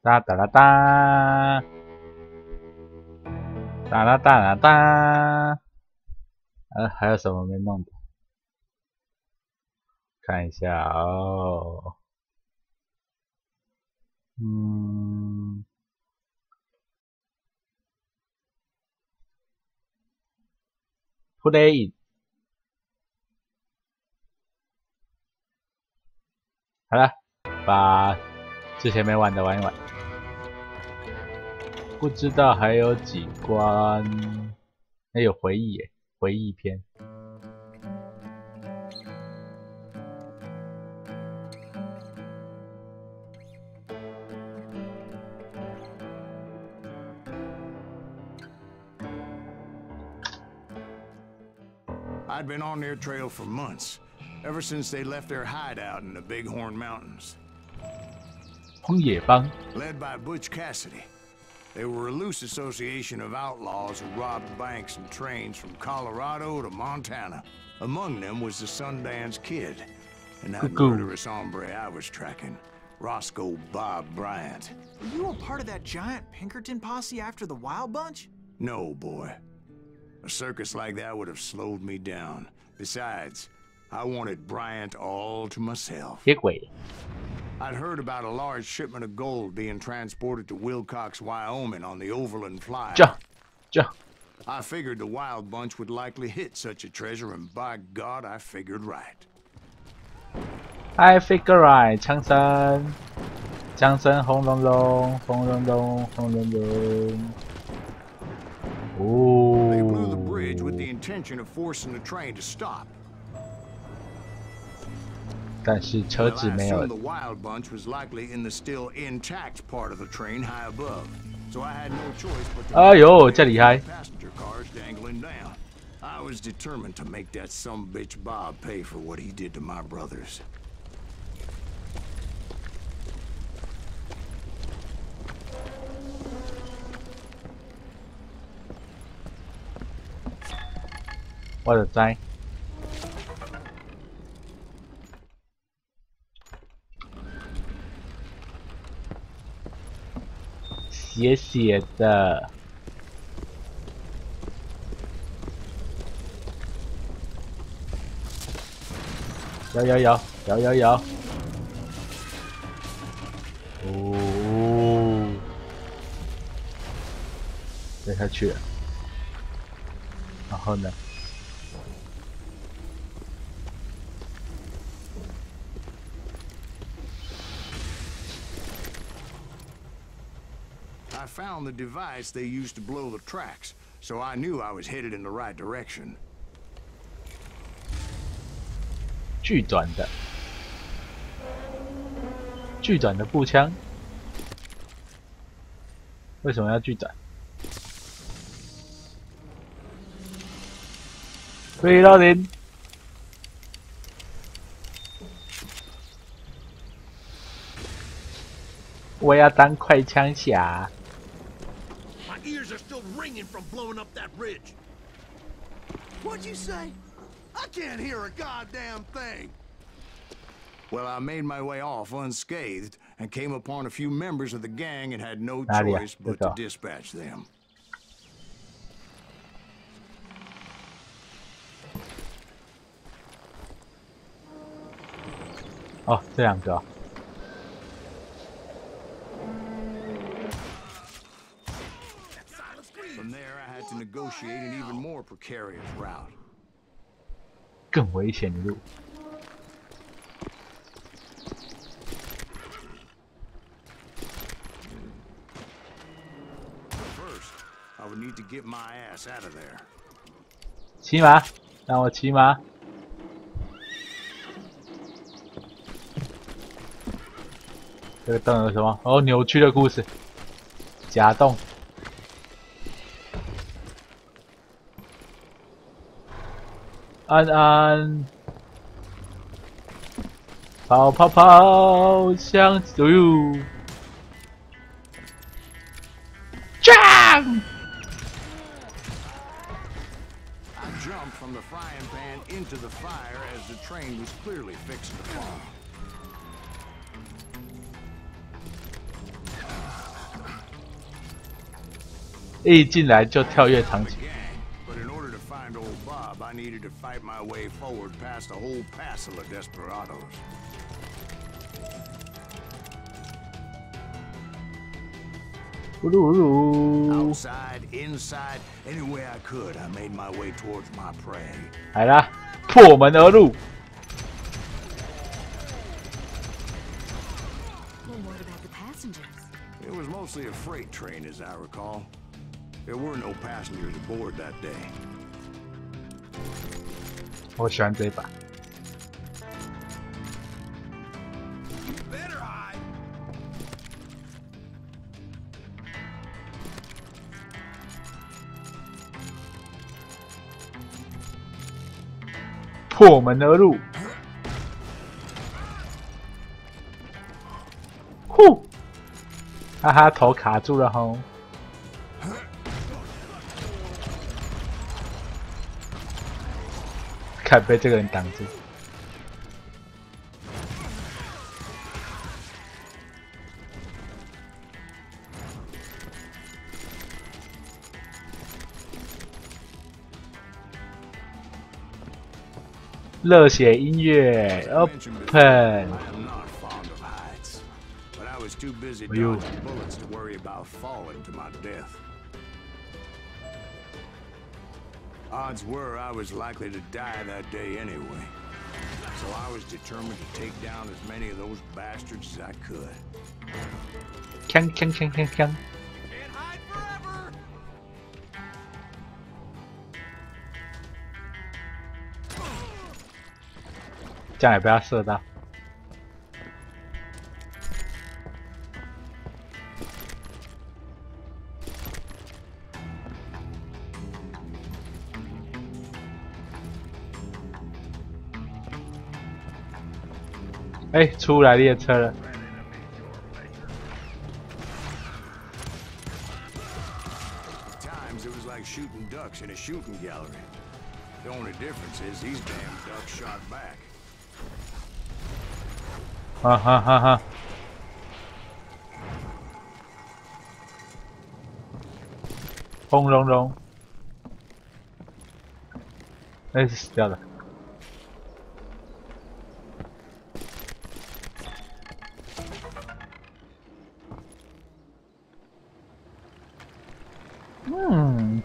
哒哒啦哒，哒啦哒啦哒。还有什么没弄的？看一下哦。play。好了，把之前没玩的玩一玩。不知道还有几关？还有回忆耶，回忆篇。I'd been on their trail for months, ever since they left their hideout in the Bighorn Mountains. 荒野帮 Led by Butch Cassidy. They were a loose association of outlaws who robbed banks and trains from Colorado to Montana. Among them was the Sundance Kid, and that murderous hombre I was tracking, Roscoe Bob Bryant. Were you a part of that giant Pinkerton posse after the Wild Bunch? No, boy. A circus like that would have slowed me down. Besides, I wanted Bryant all to myself. I'd heard about a large shipment of gold being transported to Wilcox, Wyoming on the Overland Flyer. I figured the Wild Bunch would likely hit such a treasure, and by God, I figured right. I figure right. 枪声，枪声轰隆隆，轰隆隆，轰隆隆。They blew the bridge with the intention of forcing the train to stop. 但是车子没有。The Wild Bunch was likely in the still intact part of the train high above, so I had no choice but to 哎呦，这厉害 passenger cars dangling down. I was determined to make that sumbitch Bob pay for what he did to my brothers. What a time. 写写的，有，哦，掉下去了，然后呢？ I found the device they used to blow the tracks, so I knew I was headed in the right direction. 巨短的步枪，为什么要巨短 ？Reloading。我要当快枪侠。 Ears are still ringing from blowing up that ridge. What'd you say? I can't hear a goddamn thing. Well, I made my way off unscathed and came upon a few members of the gang and had no choice but to dispatch them. 哦，这两个、哦。 From there, I had to negotiate an even more precarious route. 更危险的路。First, I would need to get my ass out of there. 骑马，让我骑马。这个洞有什么？哦，扭曲的故事。假洞。 安安，跑跑跑，向左右。Jump! I jumped from the frying pan into the fire as the train was clearly fixing to fall. 一进来就跳跃场景。But in order to find old Bob, I needed to fight my way forward past a whole passel of desperados. Outside, inside, any way I could, I made my way towards my prey. 来啦，破门而入。It was mostly a freight train, as I recall. There were no passengers aboard that day. 我喜欢这一把。破门而入。呼！哈哈，头卡住了吼。看被这个人挡住。热血音乐 ，Open。哎呦！ Odds were I was likely to die that day anyway, so I was determined to take down as many of those bastards as I could. 锵锵锵锵锵！这样也不要射到。哎，出来列车了。 Shooting ducks in a shooting gallery. The only difference is these damn ducks shot back. 哈哈哈哈！轰隆隆！哎，死掉了。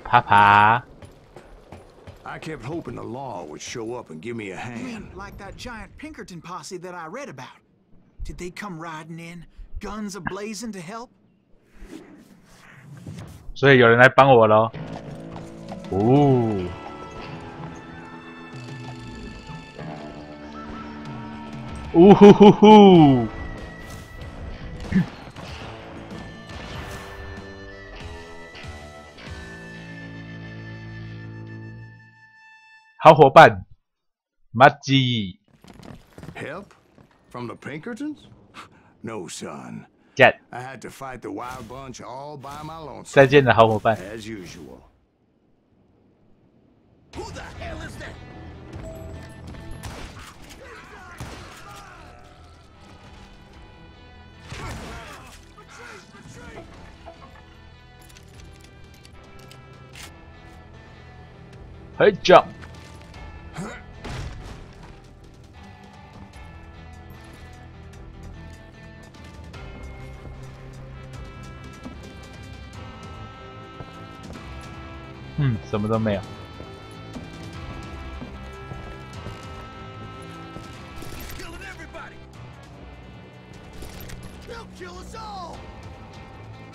爬爬。 I kept hoping the law would show up and give me a hand. You mean like that giant Pinkerton posse that I read about? Did they come riding in, guns a-blazing to help? 所以有人来帮我咯。哦。呜呼呼呼。好伙伴，马吉。Help from the Pinkertons? No, son. 见。I had to fight the wild bunch all by my lonesome. 再见了，好伙伴。 As usual. Who the hell is that? 嘿，jump。 什么都没有。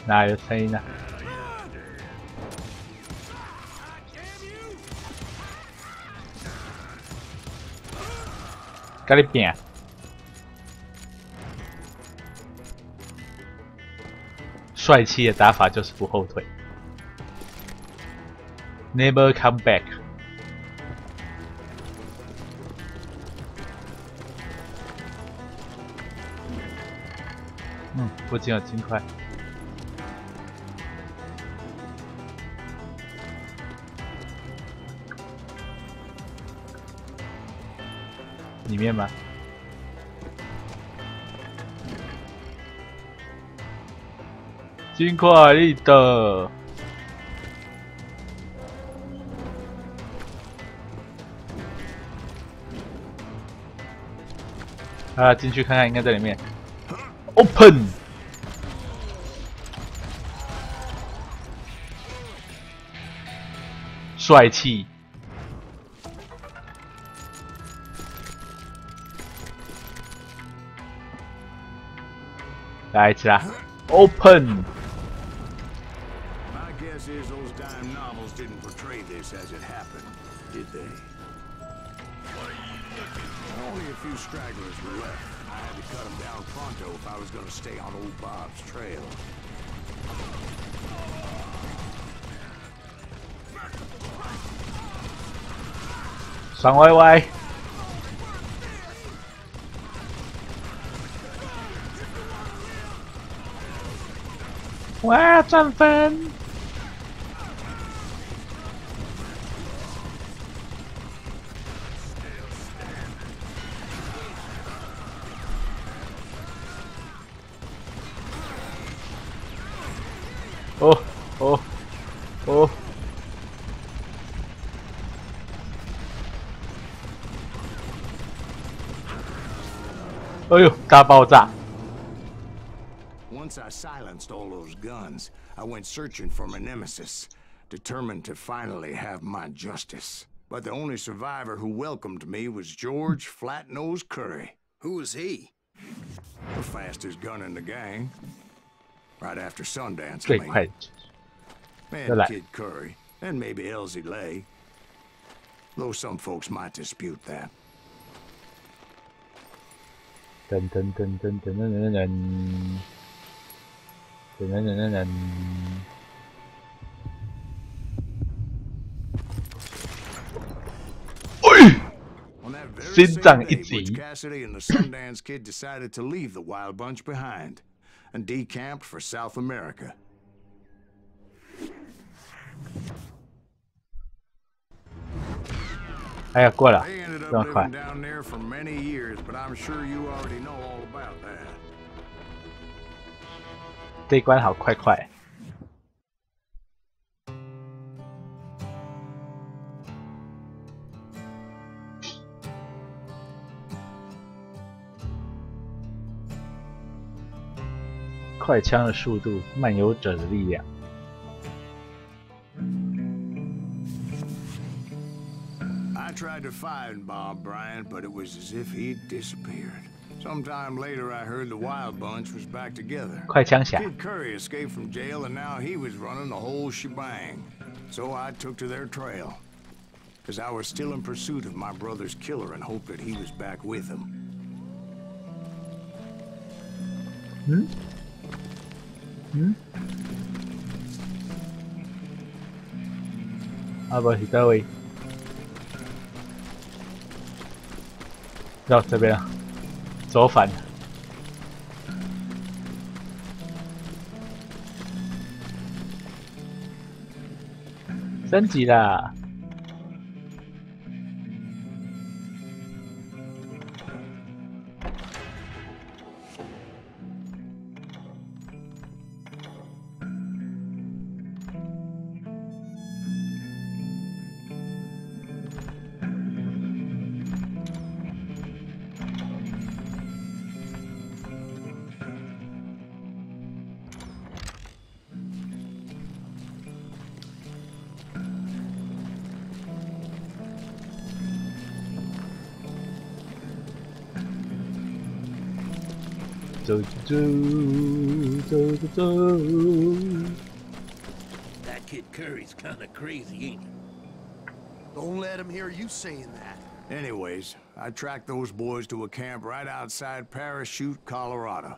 哪有声音呢？跟你拼！帅气的打法就是不后退。 Never come back。附近有金块。里面吗？金块立的。啊，进去看看，应该在里面。Open。帅气。来，起来 ，Open。 My guess is those dime novels didn't portray this as it happened, did they? Only a few stragglers were left. I had to cut them down pronto if I was going to stay on old Bob's trail. 爽歪歪。哇，赚分！哦哦哦！哎呦，大爆炸！ Once I silenced all those guns, I went searching for my nemesis, determined to finally have my justice. But the only survivor who welcomed me was George Flat-Nosed Curry. Who was he? The fastest gun in the gang. Right after Sundance, 最快的。 And Kid Curry, and maybe Elsie Lay. Though some folks might dispute that. 噔噔噔噔噔噔噔噔。 On that very 心 same 脏一 day, 急。 Butch Cassidy and the Sundance Kid decided to leave the Wild Bunch behind and decamped for South America. 哎呀，过了， They ended 这么 up 快 living。down there for many years, but I'm sure you already know all about that. 这一关好快快。 快枪的速度，漫游者的力量。 I tried to find Bob Bryant, but it was as if he'd disappeared. Sometime later, I heard the Wild Bunch was back together. 快枪侠。 Kid Curry escaped from jail, and now he was running the whole shebang. So I took to their trail, because I was still in pursuit of my brother's killer and hoped that he was back with him. 嗯？嗯？啊不，是这位。到这边了，走反了。升级啦！走走走走走。 That kid Curry's kind of crazy, ain't he? Don't let him hear you saying that. Anyways, I tracked those boys to a camp right outside Parachute, Colorado.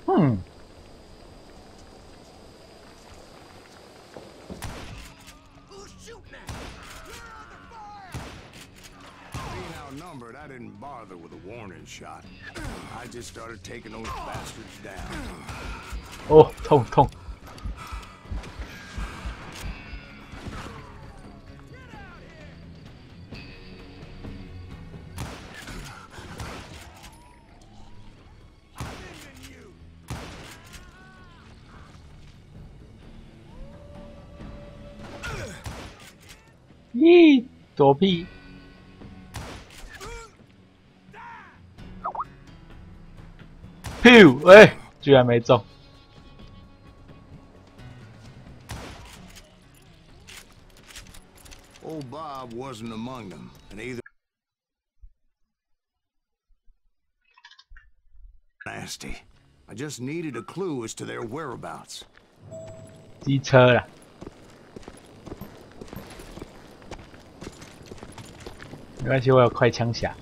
Hmm. Who's shooting at? You're under fire! Being outnumbered, I didn't bother with a warning shot. I just started taking those bastards down. 哦，痛痛！ 咦，躲避。噗！哎，居然没中。 Old Bob wasn't among them, and either nasty. I just needed a clue as to their whereabouts. 机车啦。没关系，我有快枪侠。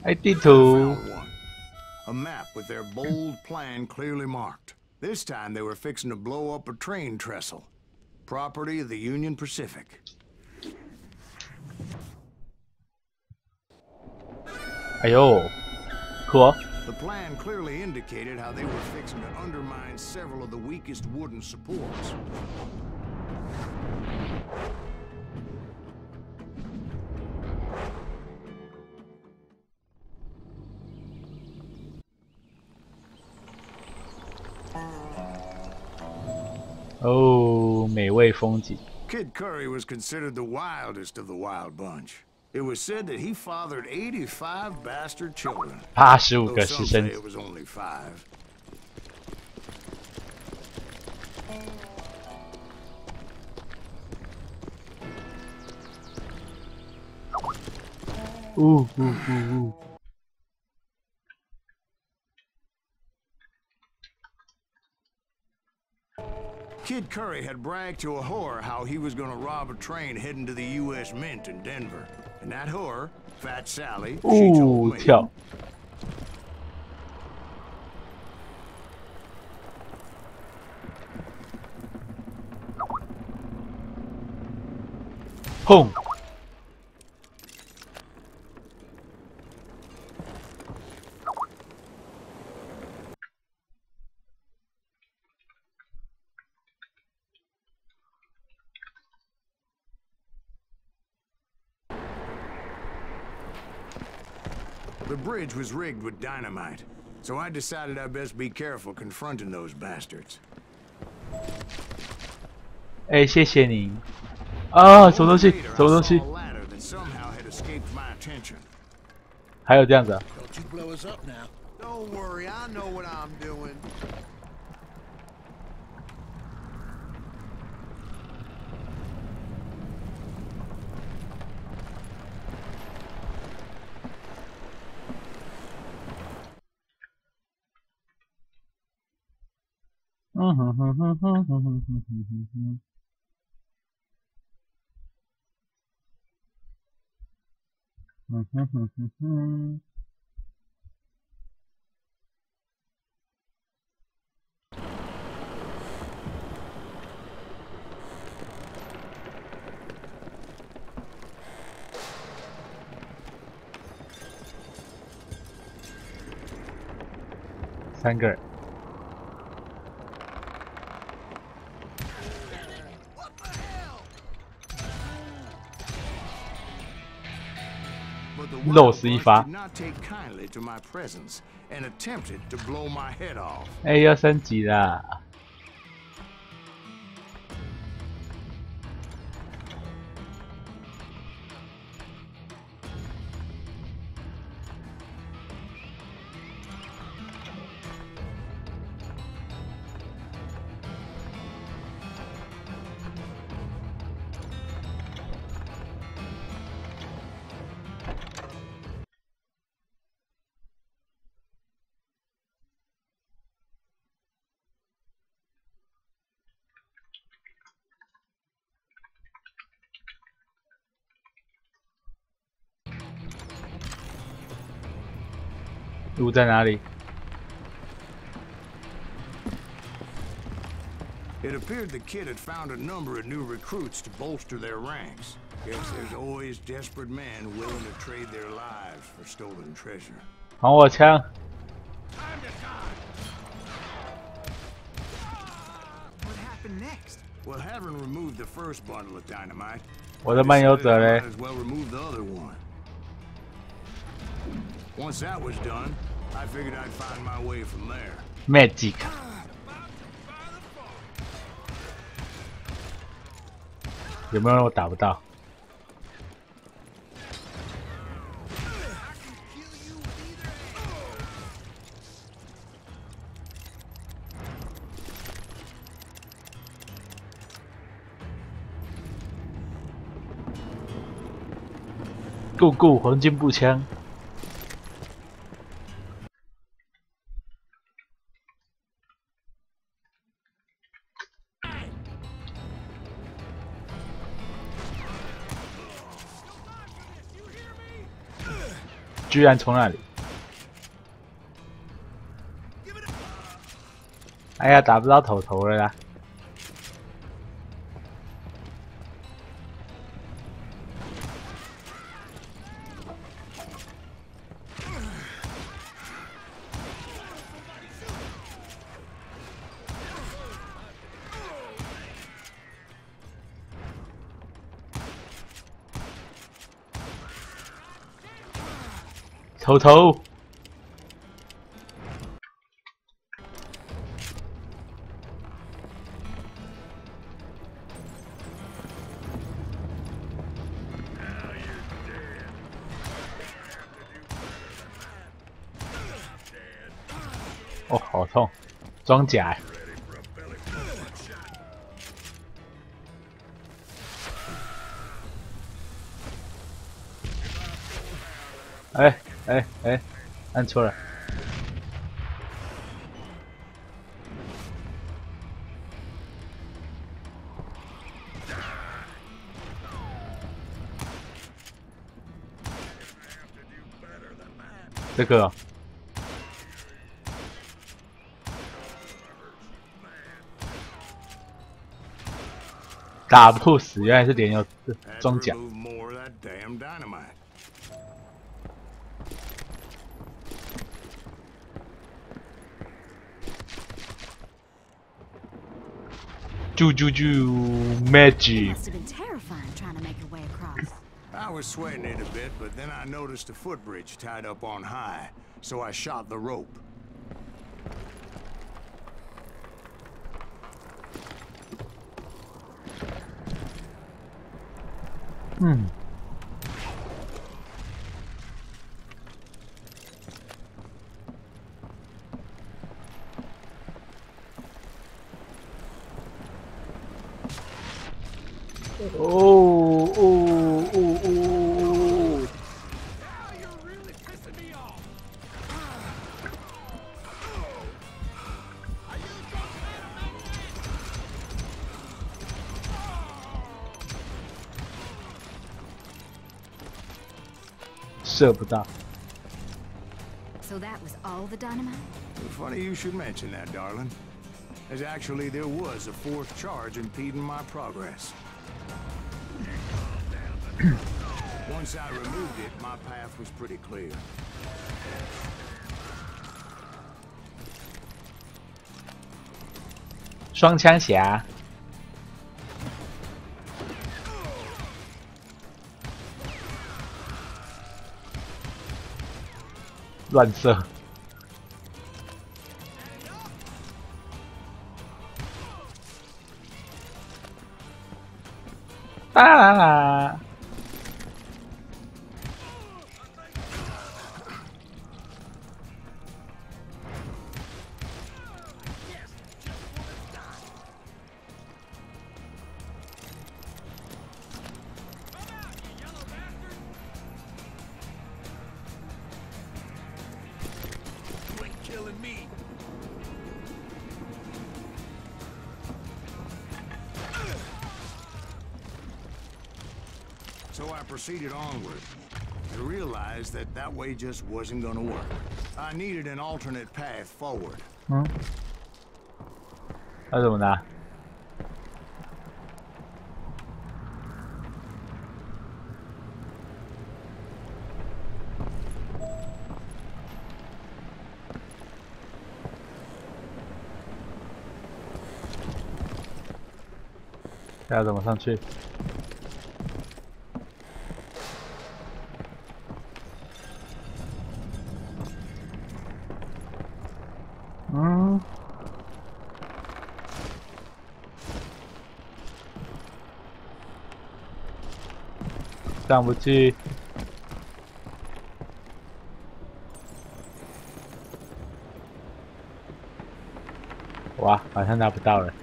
哎，地图。 A map with their bold plan clearly marked. This time they were fixing to blow up a train trestle. Property of the Union Pacific. 哎呦，酷！ The plan clearly indicated how they were fixing to undermine several of the weakest wooden supports. Oh, 美味风景。 Kid Curry was considered the wildest of the wild bunch. It was said that he fathered 85 bastard children. 85个私生 It was only 5. Kid Curry had bragged to a whore how he was going to rob a train heading to the U.S. Mint in Denver. And that whore, Fat Sally, she told me... 跳。砰！ The bridge was rigged with dynamite, so I decided I'd best be careful confronting those bastards. 哎，谢谢你。啊，什么东西？什么东西？ 还有这样子啊？ Don't you blow us up now. Don't worry, I know what I'm doing.3个人。 漏死一发。哎，要升级啦！路在哪里？ It appeared the kid had found a number of new recruits to bolster their ranks. Guess there's always desperate men willing to trade their lives for stolen treasure. 还我枪！ What happen next? Well, having removed the first bundle of dynamite, 我的漫游者嘞 might as well remove the other one. Once that was done, I figured I'd find my way from there.，magic。有没有人我打不到？Go 黄金步枪。居然从那里！哎呀，打不到头了啦！头。哦，好痛！装甲。哎，按错了。这个、哦。打不死，原来是连有装甲。啾 magic. Must have been terrifying trying to make your way across. I was sweating it a bit, but then I noticed a footbridge tied up on high, so I shot the rope. Oh. You're really pissing me off. 射不到。So that was all the dynamite? Funny you should mention that, darling. As actually there was a fourth charge impeding my progress. Once I removed it, my path was pretty clear. 双枪侠。乱射。哒啦啦。Killing me. So I proceeded onward. I realized that that way just wasn't gonna work. I needed an alternate path forward. 那怎么拿？要怎么上去？嗯，上不去。哇，好像拿不到了。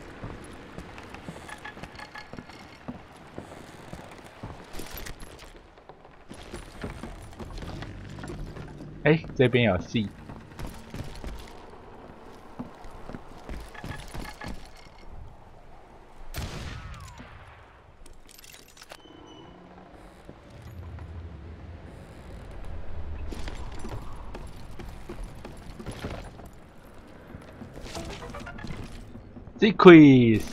哎，这边有 C。Decrease.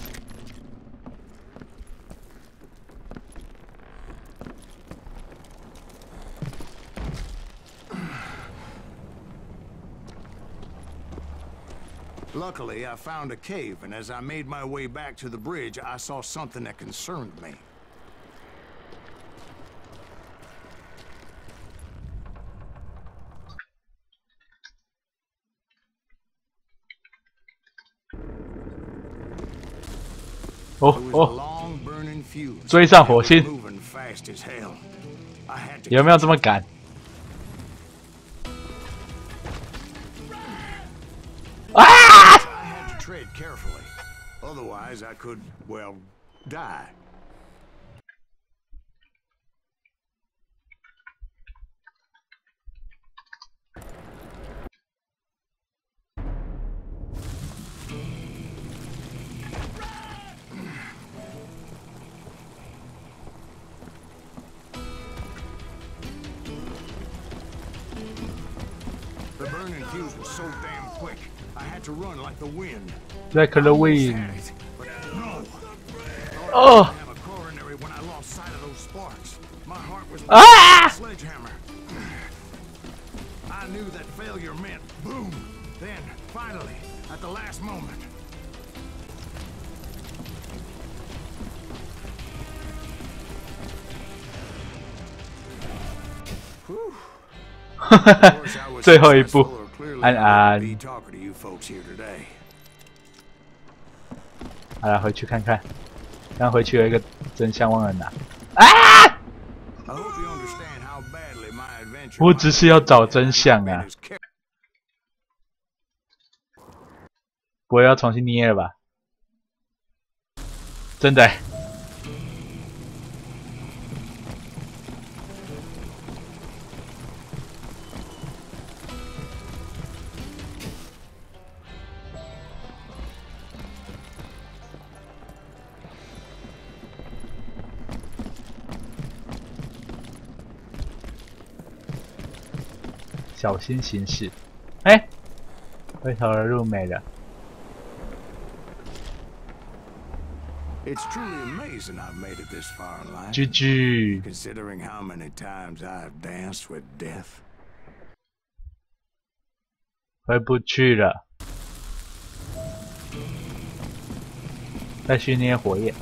Luckily, I found a cave, and as I made my way back to the bridge, I saw something that concerned me. Oh, 追上火星，有没有这么赶？啊 I had to tread carefully, otherwise I could, well, die. The burning fuse was so damn quick, I had to run like the wind. Like the wind. No. Oh! I have a coronary when I lost sight of those sparks. My heart was Ah! a sledgehammer. I knew that failure meant boom. Then, finally, at the last moment. Whew. 最后一步，安安。好了，回去看看。刚回去有一个真相忘了拿。啊！我只是要找真相啊！不会要重新捏了吧？真的。小心行事。哎，回头的路没了。It's truly amazing I've made it this far in life. GG. Considering how many times I've danced with death. 回不去了。再去捏火焰。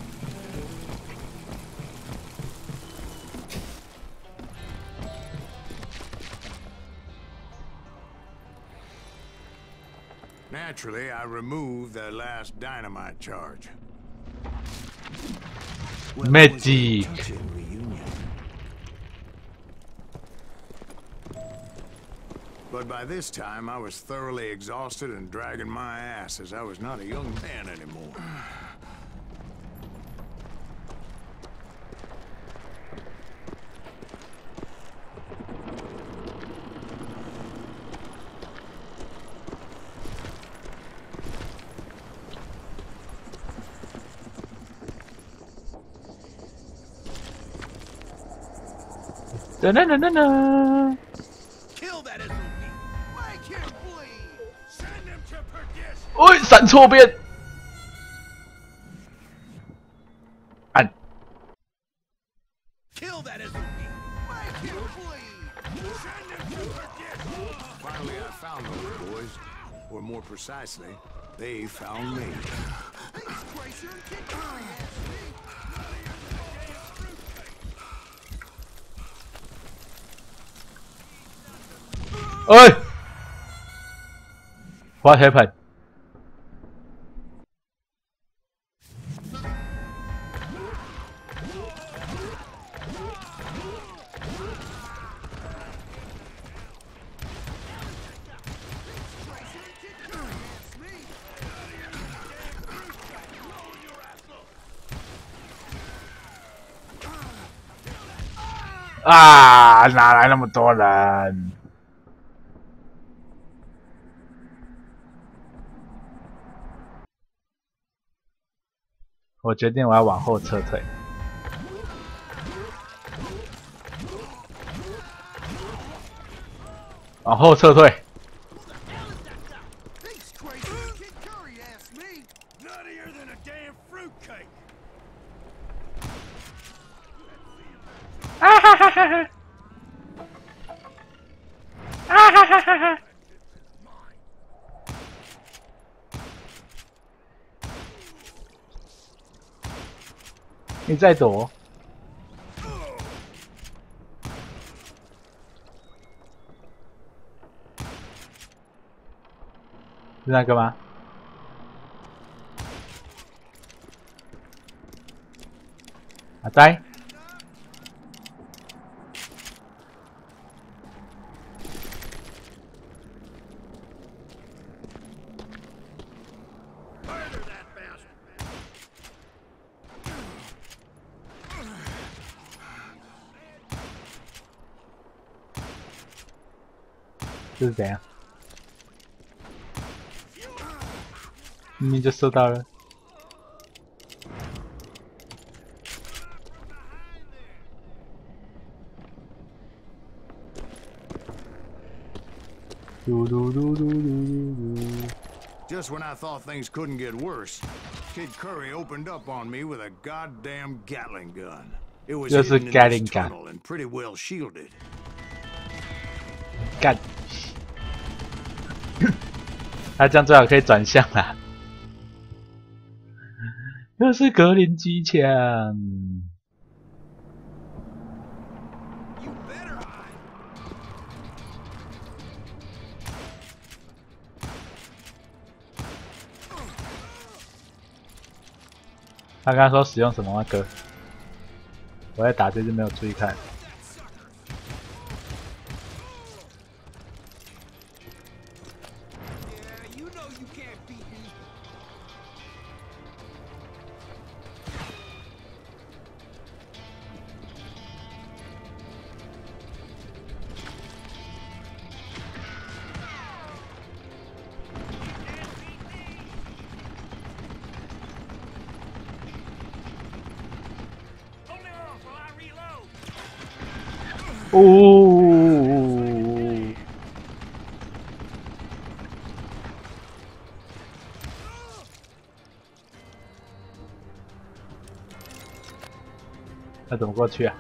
Naturally, I removed that last dynamite charge. Magic. But by this time, I was thoroughly exhausted and dragging my ass as I was not a young man anymore. Kill that SOB. Make him bleed. Send him to perdition. 喂，闪错边。按。Kill that SOB. Make him bleed. Send him to perdition. Finally, I found those boys, or more precisely, they found me. 哎 ，What happened？ 啊！哪来那么多人？我决定我要往后撤退。往后撤退。啊哈哈哈哈！啊哈哈哈哈！你在躲？是那个吗？阿呆。 这是怎样？明明就收到了。嘟嘟嘟嘟嘟嘟。Just when I thought things couldn't get worse, Kid Curry opened up on me with a goddamn Gatling gun. It was hidden in this tunnel and pretty well shielded. 干。他这样最好可以转向啦。又是格林机枪。他刚刚说使用什么吗？哥？我在打这只没有注意看。 哦，那怎么过去啊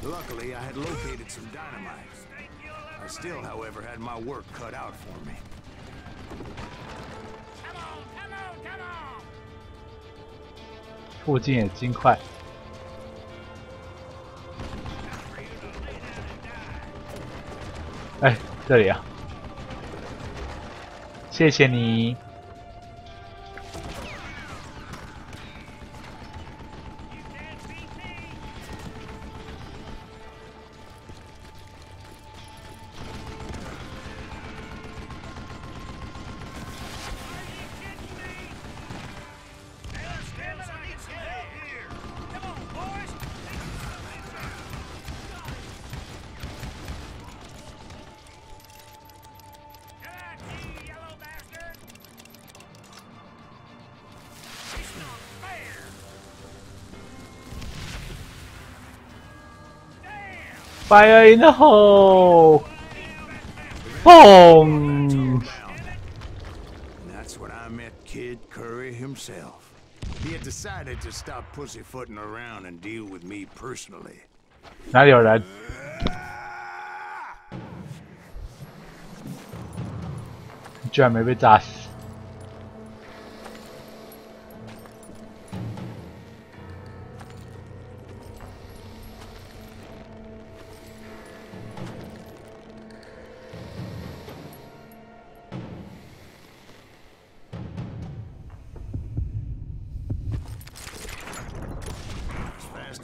？Luckily, I had located some dynamite. I still, however, had my work cut out for me. 附近也金块。哎，这里啊！谢谢你。Fire in the hole! Boom! That's when I met Kid Curry himself. He had decided to stop pussyfooting around and deal with me personally. 哪里有人？居然没被炸死！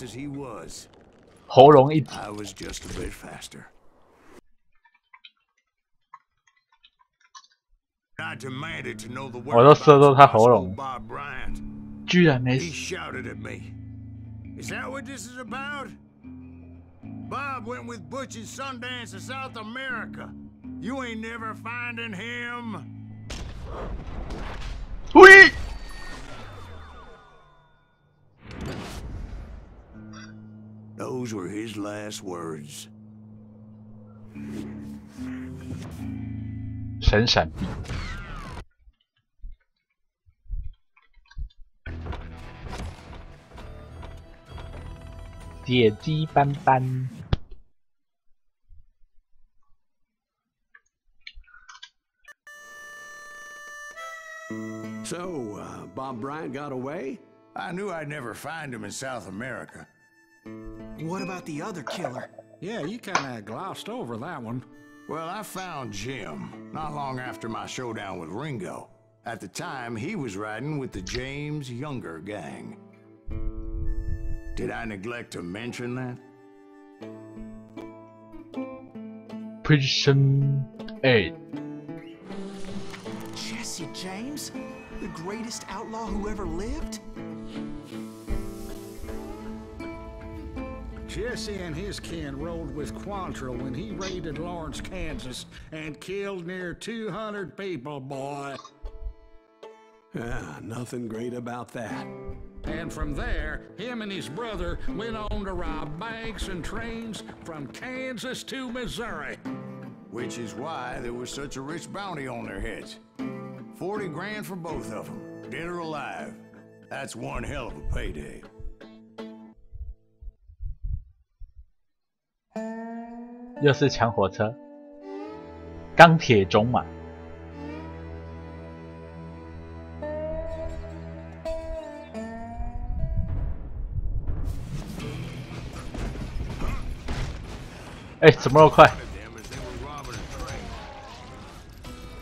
as he was. 喉咙一挤。 I was just a bit faster. I demanded to know the 我都射到 whereabouts 他 of 喉咙， Bob Bryant. 居然没 He 死。 shouted at me. Is that what this is about? Bob went with Butch and Sundance to South America. You ain't never finding him. 喂！ Those were his last words. 神闪避。铁鸡斑斑。 So, Bob Bryant got away? I knew I'd never find him in South America. What about the other killer? Yeah, you kind of glossed over that one. Well, I found Jim not long after my showdown with Ringo. At the time, he was riding with the James Younger gang. Did I neglect to mention that? Prison 8. Jesse James? The greatest outlaw who ever lived? Jesse and his kin rode with Quantrill when he raided Lawrence, Kansas, and killed near 200 people, boy. Yeah, nothing great about that. And from there, him and his brother went on to rob banks and trains from Kansas to Missouri. Which is why there was such a rich bounty on their heads. 40 grand for both of them, dead or alive. That's one hell of a payday. 又是抢火车，钢铁种马。哎，怎么那么快？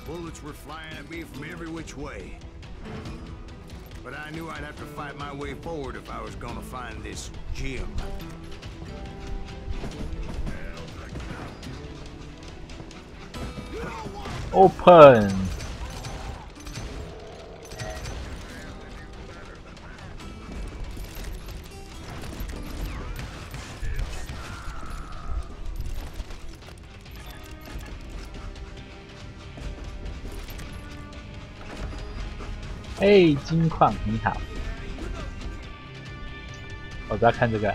Bullets were flying at me from every which way. But I knew I'd have to fight my way forward if I was gonna find this Jim. Open。 哎，金矿你好，我不要看这个，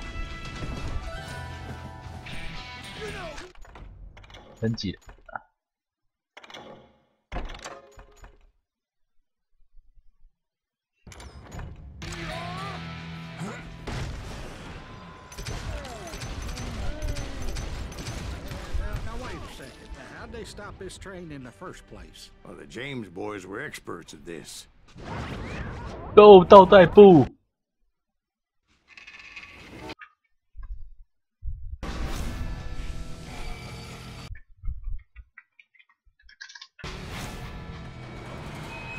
升级了。Now wait a second. How'd they stop this train in the first place? Well, the James boys were experts at this. Go 倒带步。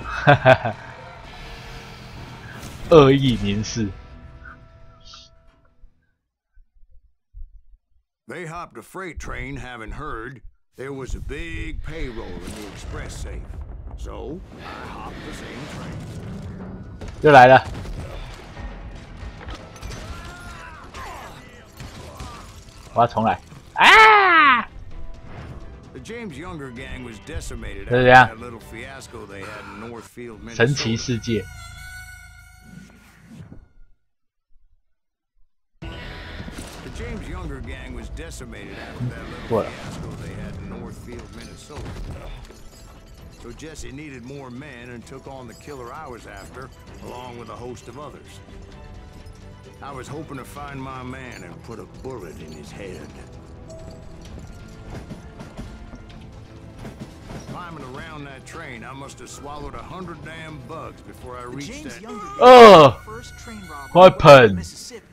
哈哈哈，恶意凝视。 They hopped a freight train, having heard there was a big payroll in the express safe. So, I hopped the same train. 又来了。我要重来。啊！ The James Younger gang was decimated 这 after 是怎样？ that little fiasco they had in Northfield, 神奇 Minnesota. 世界。 The James Younger gang was decimated after that little fiasco they had in Northfield, Minnesota. So Jesse needed more men and took on the killer I was after, along with a host of others. I was hoping to find my man and put a bullet in his head. Climbing around that train, I must have swallowed 100 damn bugs before I The reached James that. Younger gang Oh! was the first train robbery What in happened? Mississippi.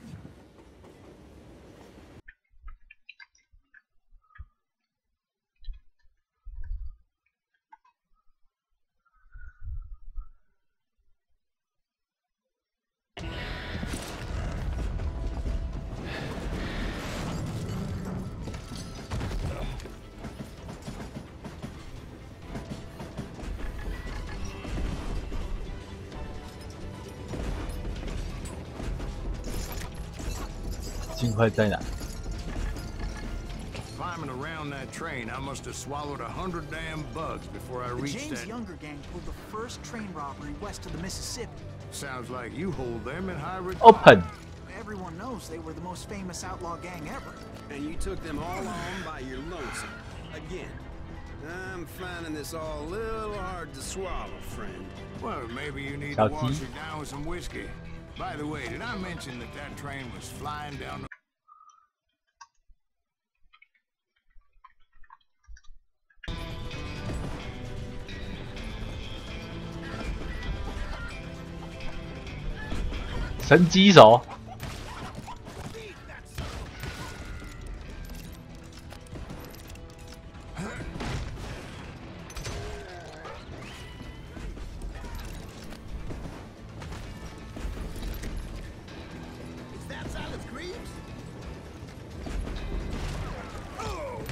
尽快在哪？ Climbing around that train, I must have swallowed 100 damn bugs before I The reached James that. Younger gang pulled the first train robbery west of the Mississippi. Sounds like you hold them in high regard. Open. Everyone knows they were the most famous outlaw gang ever. And you took them all on by your lonesome. Again. I'm finding this all a little hard to swallow, friend. Well, maybe you need to wash it down with some whiskey. By the way, did I mention that that train was flying down the...神机手。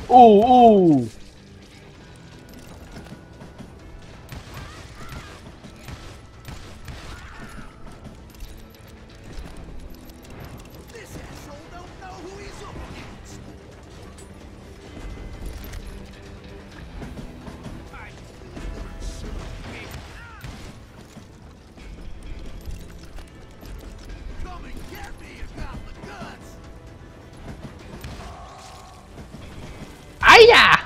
哦。 哎呀！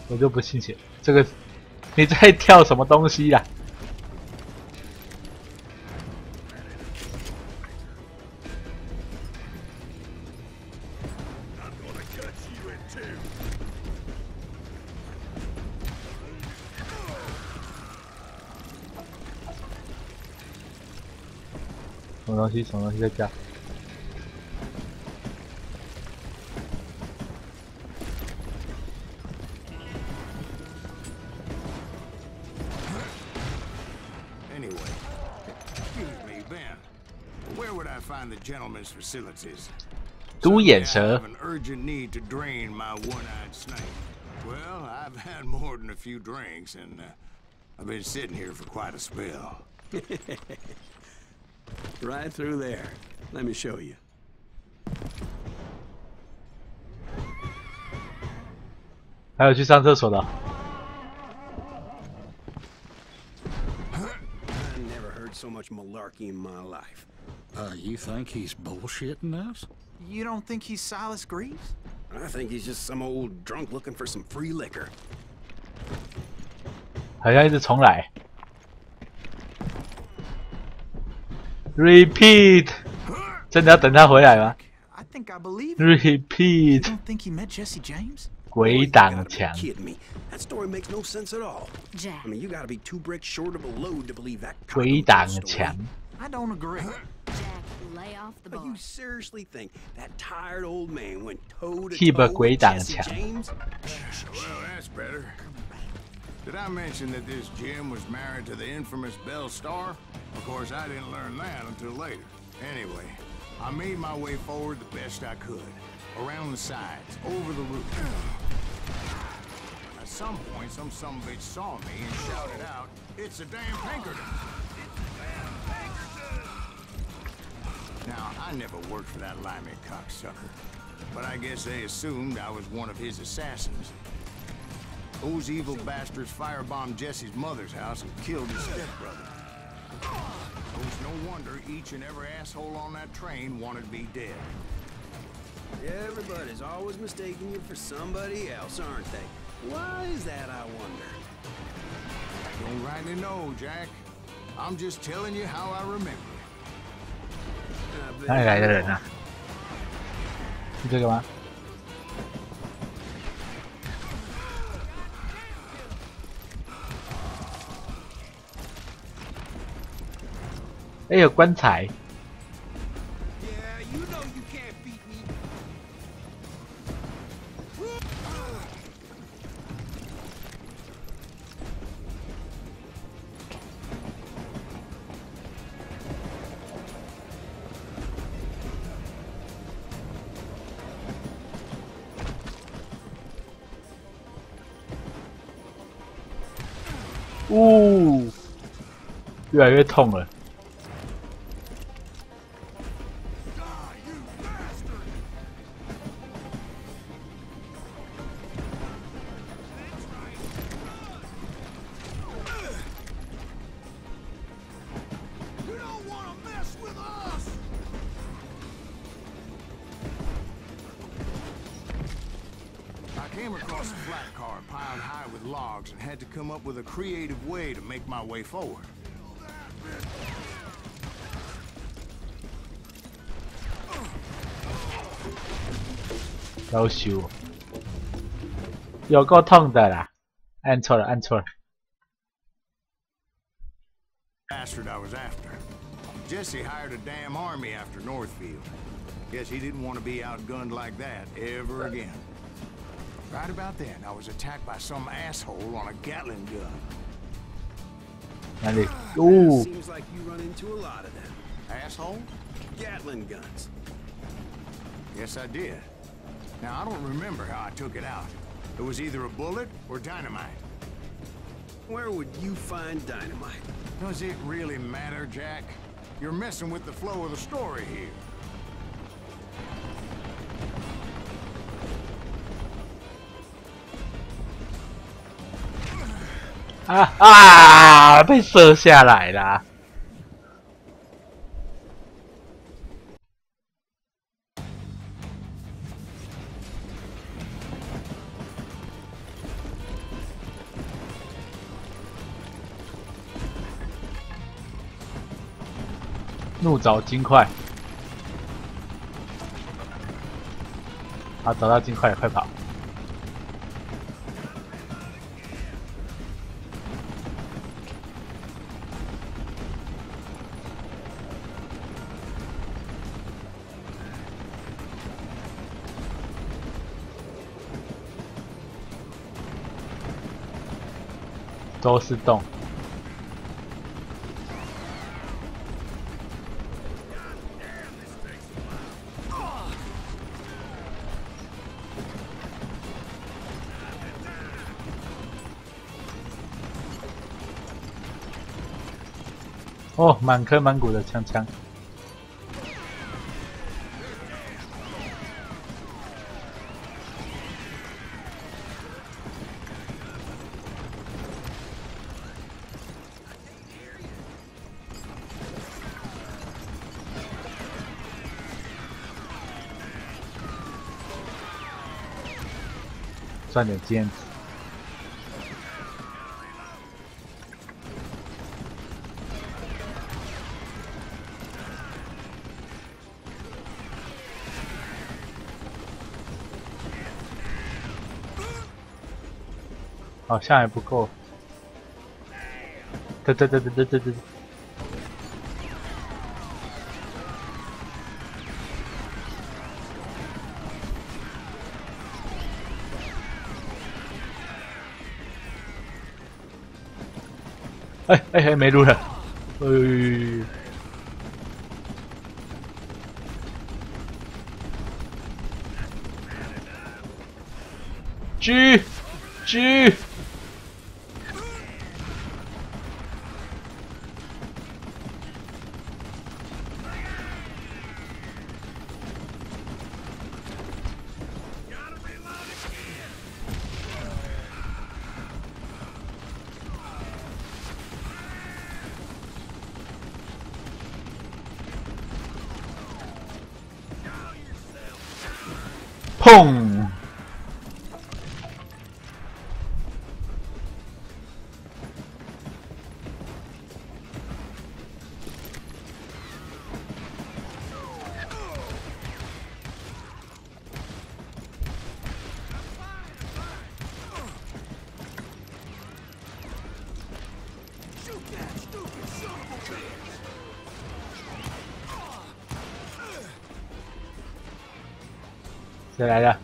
我就不信邪，这个你在跳什么东西呀？ 什么东西？什么东西在叫？ Find the gentleman's facilities. 独眼蛇。 I have an urgent need to drain my one-eyed snake. Well, I've had more than a few drinks, and I've been sitting here for quite a spell. Right through there. Let me show you. 还有去上厕所的。 I never heard so much malarkey in my life. You think he's bullshitting us? You don't think he's Silas Greaves? I think he's just some old drunk looking for some free liquor. 好像一直重来。Repeat， 真的要等他回来吗 I think I believe it.？Repeat， Don't think he met Jesse James? 鬼挡墙。 Kidding me? That story makes no sense at all. Jack. I mean, you gotta be 2 bricks short of a load to believe that. 鬼挡墙。 I don't agree. Jack, lay off the But bar. you seriously think that tired old man went toe to Keep a toe鬼 with 挡 Jesse 墙。 James? Well, that's better. Did I mention that this Jim was married to the infamous Belle Starr? Of course, I didn't learn that until later. Anyway, I made my way forward the best I could. Around the sides, over the roof. At some point, some sumbitch saw me and shouted out, "It's a damn Pinkerton!" Now, I never worked for that limey cocksucker, but I guess they assumed I was one of his assassins. Those evil bastards firebombed Jesse's mother's house and killed his stepbrother. It was no wonder each and every asshole on that train wanted me dead. Everybody's always mistaking you for somebody else, aren't they? Why is that, I wonder? Don't rightly know, Jack. I'm just telling you how I remember it. 哪里来的人啊？是这个吗？哎，有棺材。 Yeah, you know you can't beat me. 哎呜，越来越痛了。And had to come up with a creative way to make my way forward. 要修，有够痛的啦！按错了，按错了。Bastard I was after. Jesse hired a damn army after Northfield. Guess he didn't want to be outgunned like that ever again. Right about then, I was attacked by some asshole on a Gatling gun. 哪里？哦。 Seems like you run into a lot of them. Asshole? Gatling guns. Yes, I did. Now, I don't remember how I took it out. It was either a bullet or dynamite. Where would you find dynamite? Does it really matter, Jack? You're messing with the flow of the story here. 被射下来啦！怒找金块，好，找到金块了，快跑！ 都是洞。哦，满坑满谷的枪枪。 赚点经验值。好像还不够。对。哎，没路了，狙，砰！谁来的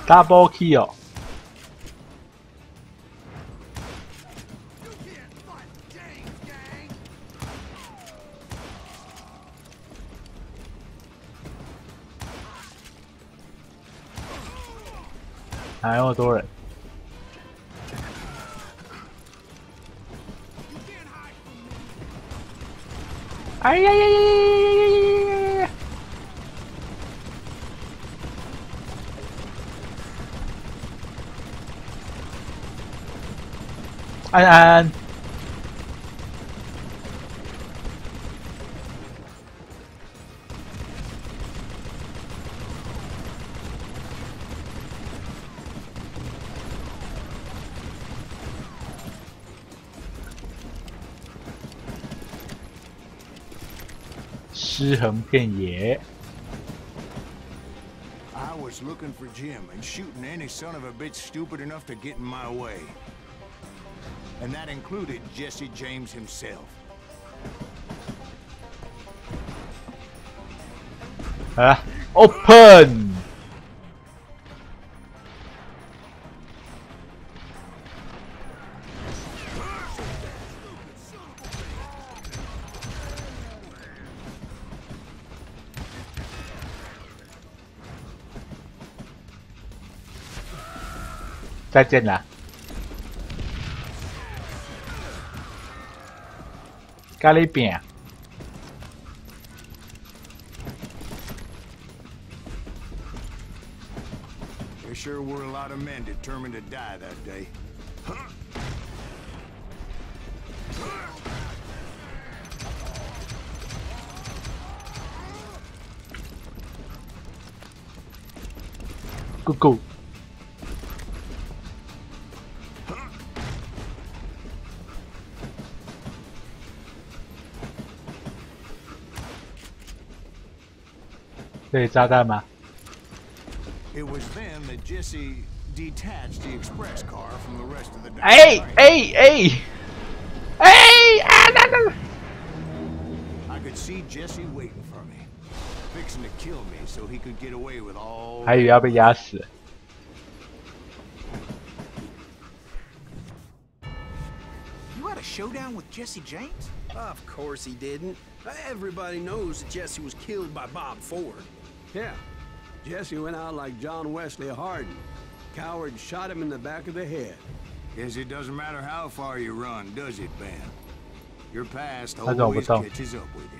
？Double kill。哪有那么多人？哎呀呀呀呀呀呀呀！安安。 尸横遍野。I was looking for Jim and shooting any son of a bitch stupid enough to get in my way. And that included Jesse James himself. Open! 再见了，咖喱饼。There sure were a lot of men determined to die that day. Go go. 这里炸弹吗？ It was then that Jesse detached the express car from the rest of the. 哎哎哎哎啊！那 I could see Jesse waiting for me, fixing to kill me so he could get away with all. 还以为要被压死。 You had a showdown with Jesse James? Of course he didn't. Everybody knows that Jesse was killed by Bob Ford. Yeah. Jesse went out like John Wesley Hardin. Coward shot him in the back of the head. Guess it doesn't matter how far you run, does it, Ben? Your past 他怎么不 always 动？ catches up with you.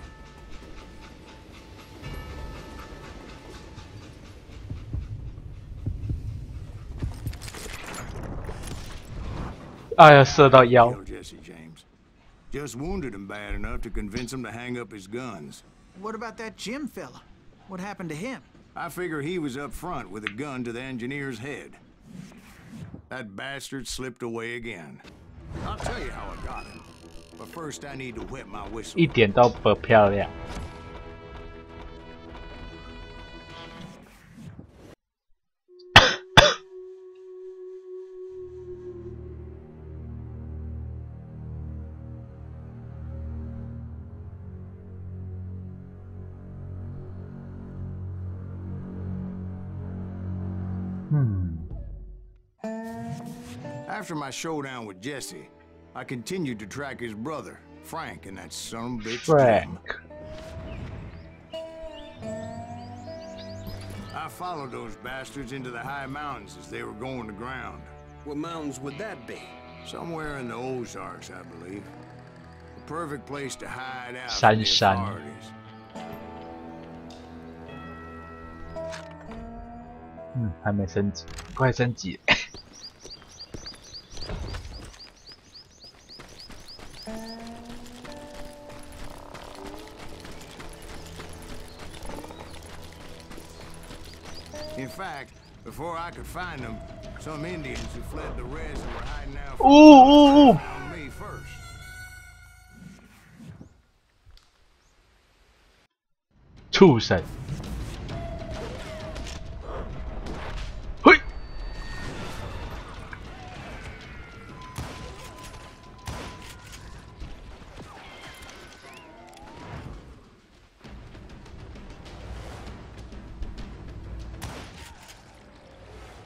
哎呀，射到腰。 Kill Jesse James. Just wounded him bad enough to convince him to hang up his guns. What about that Jim fella? What happened to him? I figure he was up front with a gun to the engineer's head. That bastard slipped away again. I'll tell you how I got him. But first I need to wet my whistle. 一点都不漂亮。After my showdown with Jesse, I continued to track his brother, Frank, and that son of a bitch Jim. I followed those bastards into the high mountains as they were going to ground. What mountains would that be? Somewhere in the Ozarks, I believe. The perfect place to hide out from the Sunshine. authorities. 还没升级，快升级。In fact, before I could find them, some Indians who fled the res and were hiding out found me first. 畜生！嘿！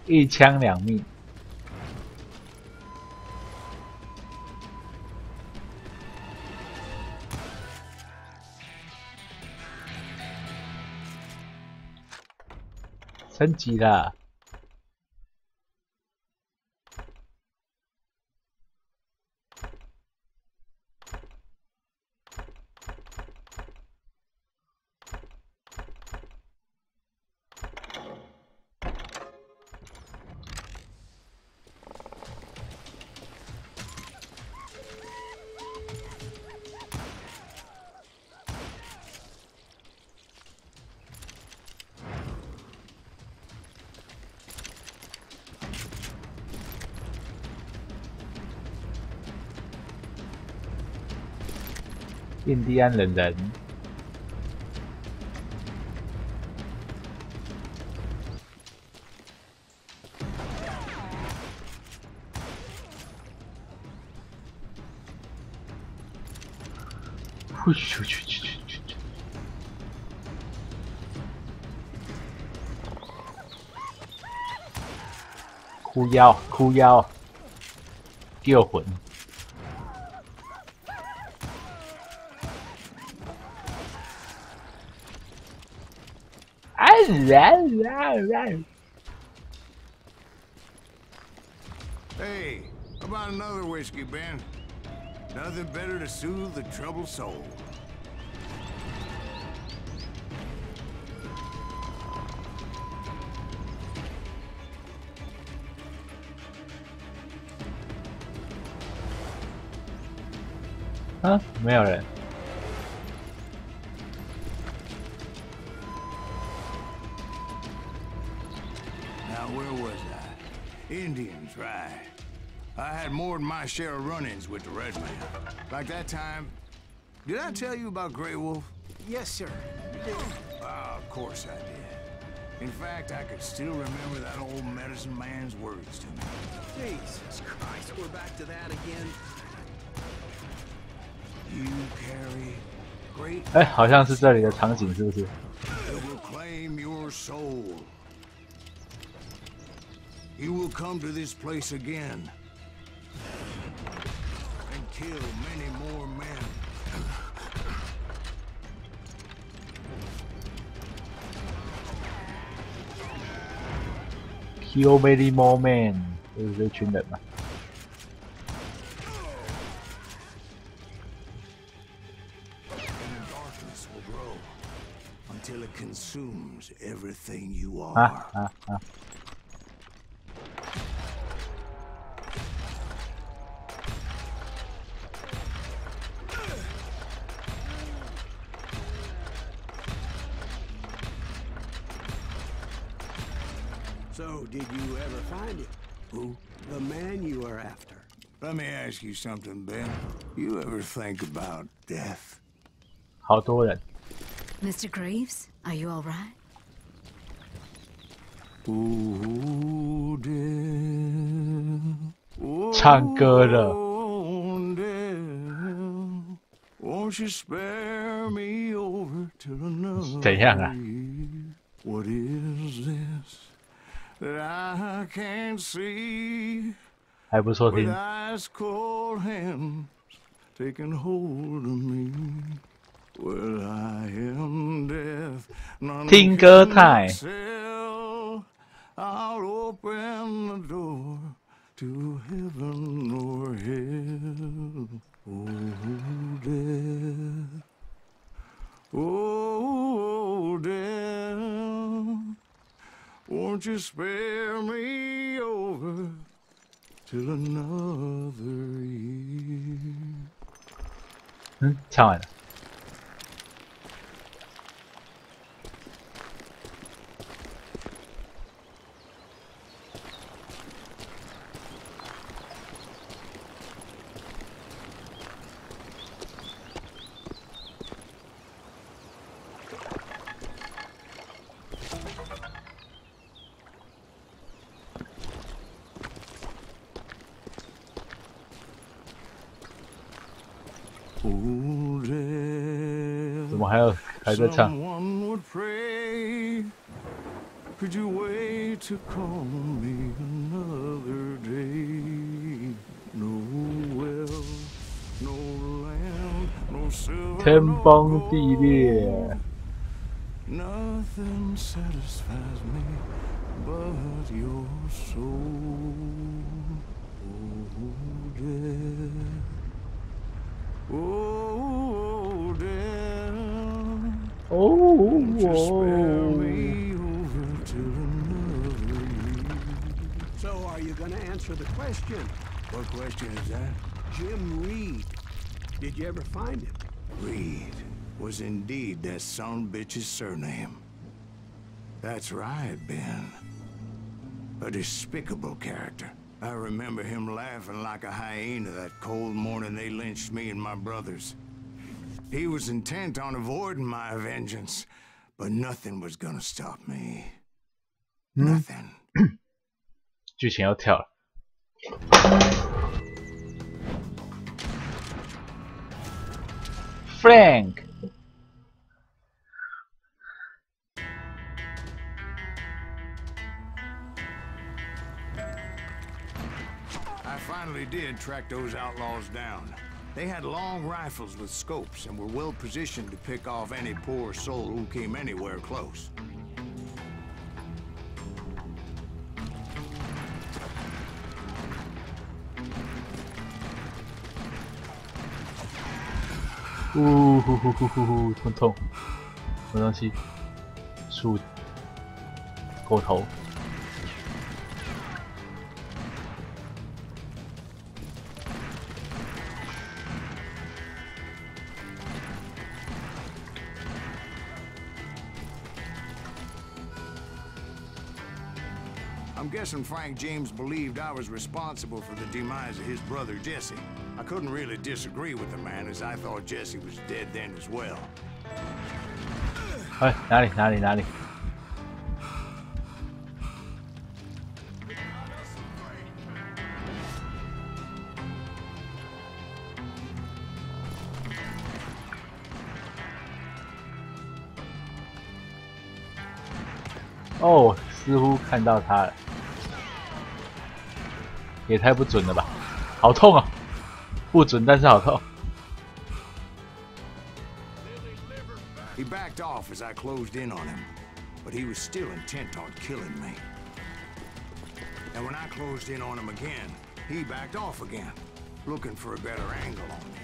一枪两命。升级了。印第安人。哭腰，哭腰，叫魂。Hey, how about another whiskey, Ben? Nothing better to soothe the troubled soul. Huh? 没有人。Now where was I? Indians, right? I had more than my share of run-ins with the red man. Like that time. Did I tell you about Grey Wolf? Yes, sir. Of course I did. In fact, I could still remember that old medicine man's words to me. Jesus Christ, we're back to that again. You carry great. 哎，好像是这里的场景，是不是？ It will claim your soul. You will come to this place again and kill many more men. Kill many more men， 就是这群人嘛。 Until it consumes everything you are. So, did you ever find it? Who? The man you are after. Let me ask you something, Ben. You ever think about death? 好多人。 Mr. Greaves, are you all right? Oh, death. 唱歌了。 Won't you spare me over till another 怎样啊？ What is this that I can't see? 还不错听。 With ice cold hands taking hold of me. Well, I am death. None 听歌台。 can I'll open the door to heaven or hell. Oh, death. Oh, death. Won't you spare me over till another year? 嗯，唱完了。 怎么还在唱？ Could you wait to call me another day? No well, no land, no silver. 天崩地裂。 Nothing satisfies me but your soul. Oh, death. Oh, death. Won't you spare me over till another year? So, are you gonna answer the question? What question is that? Jim Reed. Did you ever find him? Reed was indeed that son-bitch's surname. That's right, Ben. A despicable character. I remember him laughing like a hyena that cold morning they lynched me and my brothers. He was intent on avoiding my vengeance, but nothing was gonna stop me. Nothing. 剧情要跳了。Frank。 I finally did track those outlaws down. They had long rifles with scopes and were well positioned to pick off any poor soul who came anywhere close.痛痛，什么东西？树狗头。 I'm guessing Frank James believed I was responsible for the demise of his brother Jesse. I couldn't really disagree with the man, as I thought Jesse was dead then as well. 哎，哪里？哦，似乎看到他了。 也太不准了吧！好痛啊！不准，但是好痛。 He backed off as I closed in on him, but he was still intent on killing me. And when I closed in on him again, he backed off again, looking for a better angle on me.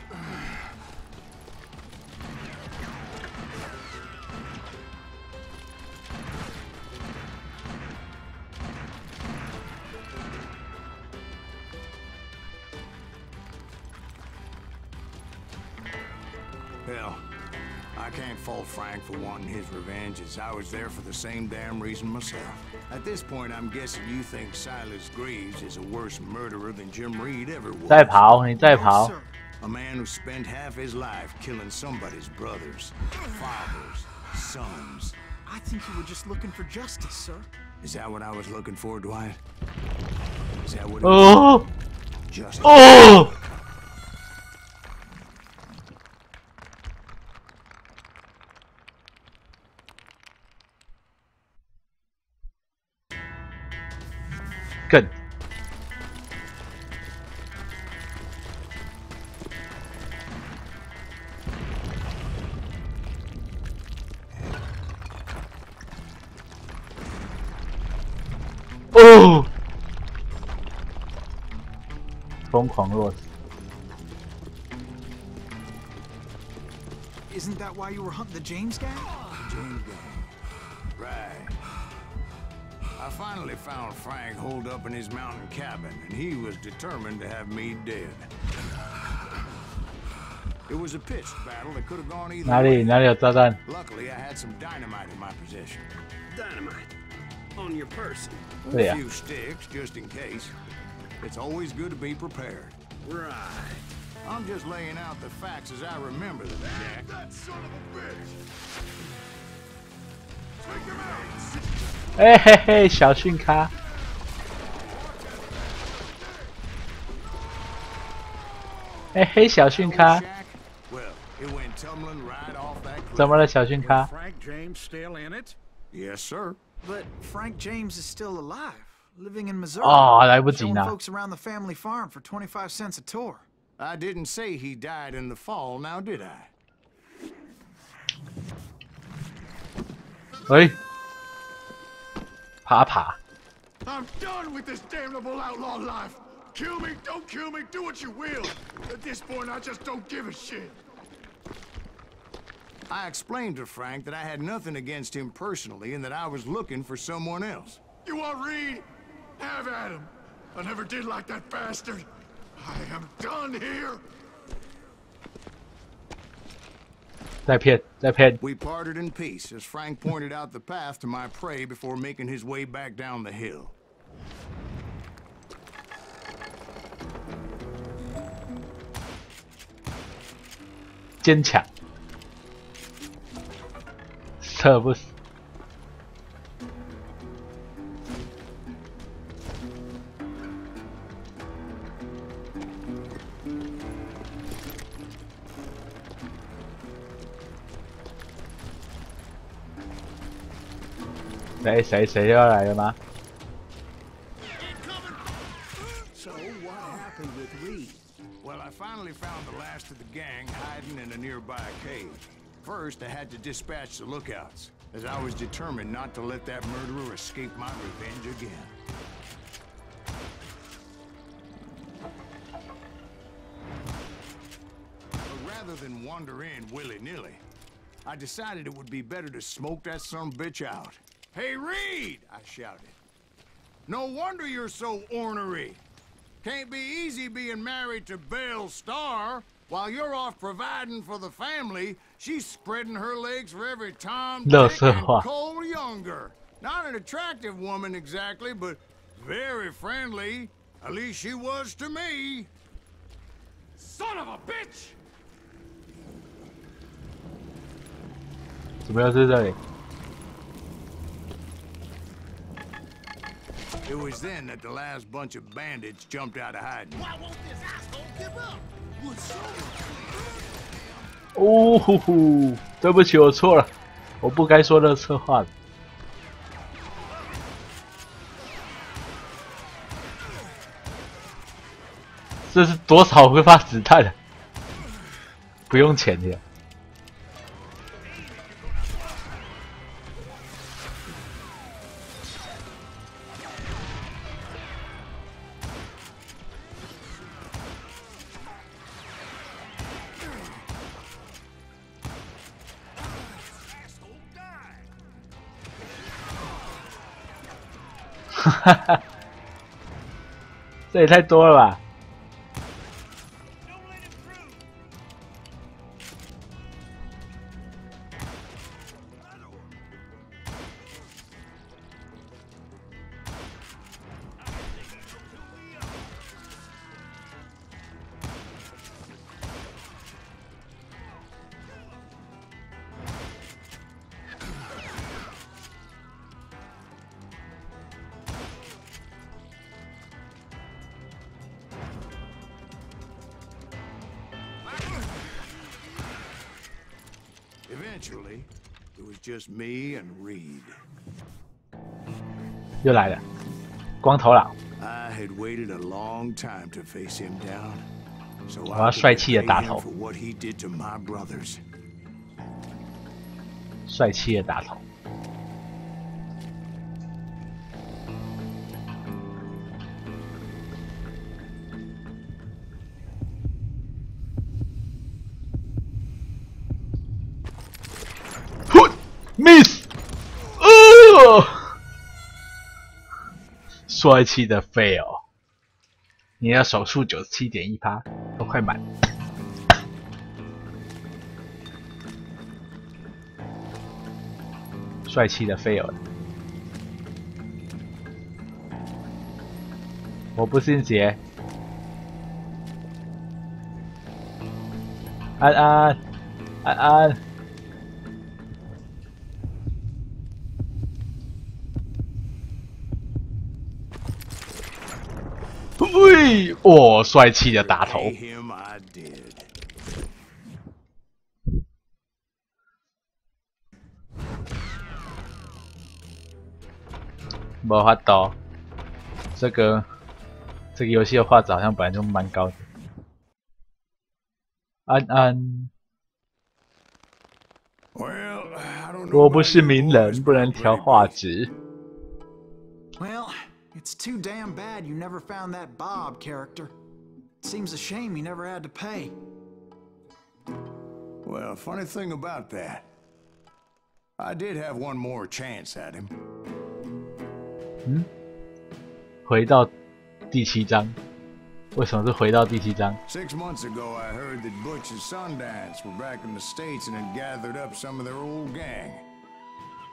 Hell, I can't fault Frank for wanting his revenge, as I was there for the same damn reason myself. At this point, I'm guessing you think Silas Greaves is a worse murderer than Jim Reed ever was. 再跑，你再跑。 A man who spent half his life killing somebody's brothers, fathers, sons. I think you were just looking for justice, sir. Is that what I was looking for, Dwight? Is that what it Oh! was? Justice. Oh! Good. Oh! 疯狂弱死。 Isn't that why you were hunting the James gang? James gang. Right. I finally found Frank holed up in his mountain cabin, and he was determined to have me dead. It was a pitched battle that could have gone either way. 哪里有炸弹？ Luckily, I had some dynamite in my possession. Dynamite. On your person. Yeah. A few sticks, just in case. It's always good to be prepared. Right. I'm just laying out the facts as I remember them, Jack. That son of a bitch! Take him out! 哎嘿嘿，小训咖。哎嘿，小训咖， Well, it went tumbling right off that cliff. 怎么了，小训咖？ Frank James still in it? Yes, sir. But Frank James is still alive, living in Missouri. 哦，来不及 showing 拿。 folks around the family farm for 25 cents a tour. I didn't say he died in the fall, now did I? 喂，爬爬。 I'm done with this damnable outlaw life! Kill me, don't kill me, do what you will! At this point, I just don't give a shit! I explained to Frank that I had nothing against him personally and that I was looking for someone else. You want Reed? Have at him! I never did like that bastard! I am done here! 再骗，再骗。 We parted in peace as Frank pointed out the path to my prey before making his way back down the hill. 坚强。射不死。谁要来了吗？ So what happened with Reed? Well, I finally found the last of the gang hiding in a nearby cave. First, I had to dispatch the lookouts, as I was determined not to let that murderer escape my revenge again. But rather than wander in willy-nilly, I decided it would be better to smoke that son-bitch out. Hey, Reed! I shouted. No wonder you're so ornery. Can't be easy being married to Belle Starr. While you're off providing for the family, she's spreading her legs for every Tom, Dick, and Cole Younger. Not an attractive woman exactly, but very friendly. At least she was to me. Son of a bitch! 怎么又是这里？ It was then that the last bunch of bandits jumped out of hiding. Why won't this asshole give up? 哦呼呼，对不起，我错了，我不该说这策划的。这是多少会发子弹的？不用钱的。哈哈，这也太多了吧！Eventually, it was just me and Reed. 又来了，光头佬。 I had waited a long time to face him down, so 我要帅气的打头。 for what he did to my brothers. 帅气的打头。Miss， 帅气的 fail， 你的手速97.1%，都快满。帅气的 fail， 我不信邪。安安，安安。 喂，哦，帅气的打头。没法度，这个游戏的画质好像本来就蛮高的。安安，我不是名人，不能调画质。 It's too damn bad you never found that Bob character. It seems a shame you never had to pay. Well, funny thing about that, I did have one more chance at him. 回到第7章，为什么是回到第7章 6 months ago, I heard that Butch and Sundance were back in the States and had gathered up some of their old gang.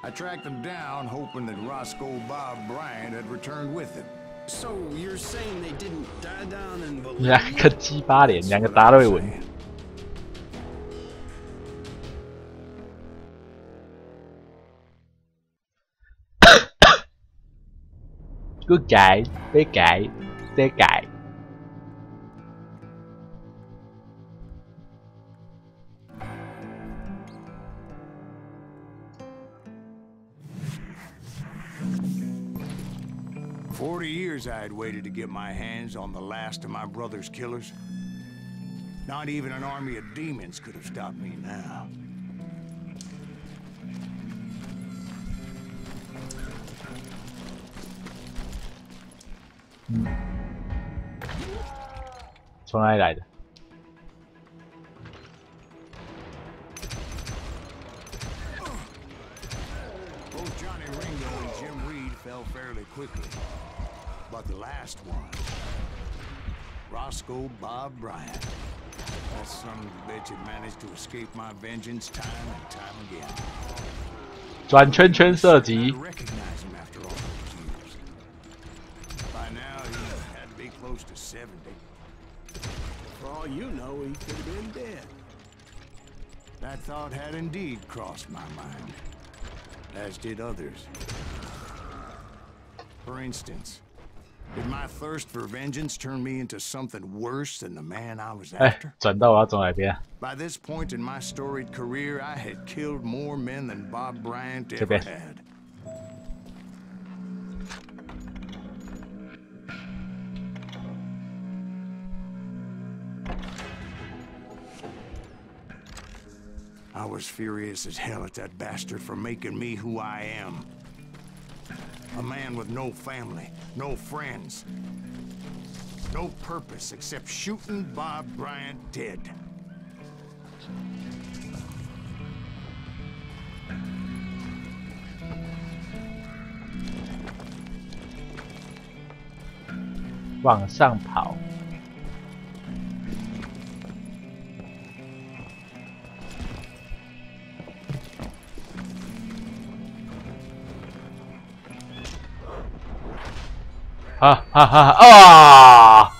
I tracked them down, hoping that Roscoe Bob Bryant had returned with them. So you're saying they didn't die down in Bolivia? 两个鸡巴脸，两个达瑞文。Well, ， Good guy, bad guy, dead guy. "40 years I had waited to get my hands on the last of my brother's killers. Not even an army of demons could have stopped me now." 从哪里来的？ Both Johnny Ringo and Jim Reed fell fairly quickly. But the last one, Roscoe Bob Bryant, that son of a bitch had managed to escape my vengeance time and time again. 转圈圈射击。 I recognize him after all those years. By now, he had to be close to 70. For all you know, he could have been dead. That thought had indeed crossed my mind, as did others. For instance, did my thirst for vengeance turn me into something worse than the man I was 哎 after? 转到我要走哪边？ By this point in my storied career, I had killed more men than Bob Bryant 这 ever 边。 had. I was furious as hell at that bastard for making me who I am. A man with no family, no friends, no purpose except shooting Bob Bryant dead. "往上跑。 哈哈哈！啊！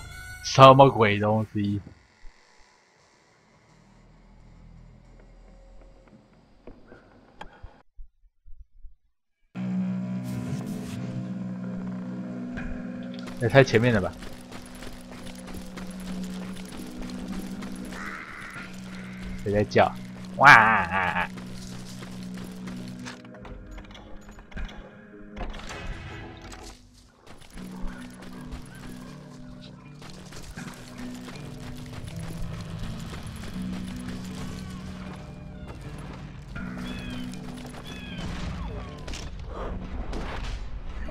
什么鬼东西？也太前面了吧！谁在叫？哇！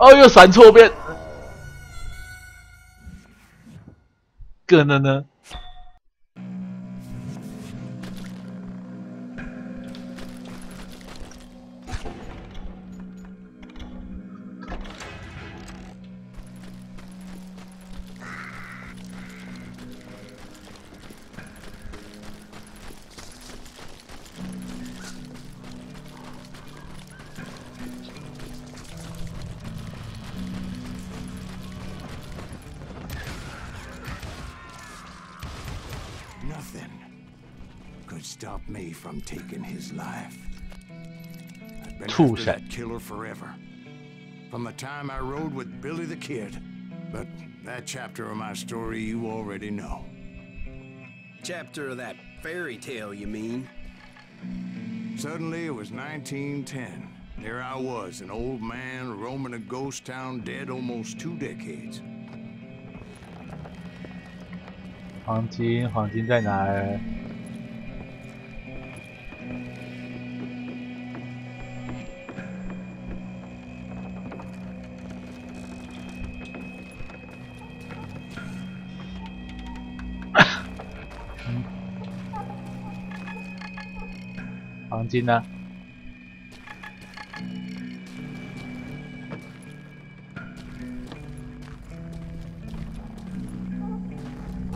哦，又闪错边，可能呢？Nothing could stop me from taking his life. I've been after that killer forever. From the time I rode with Billy the Kid. But that chapter of my story you already know. Chapter of that fairy tale, you mean? Suddenly it was 1910. There I was, an old man roaming a ghost town dead almost 2 decades. 黄金，黄金在哪儿？黄金呢？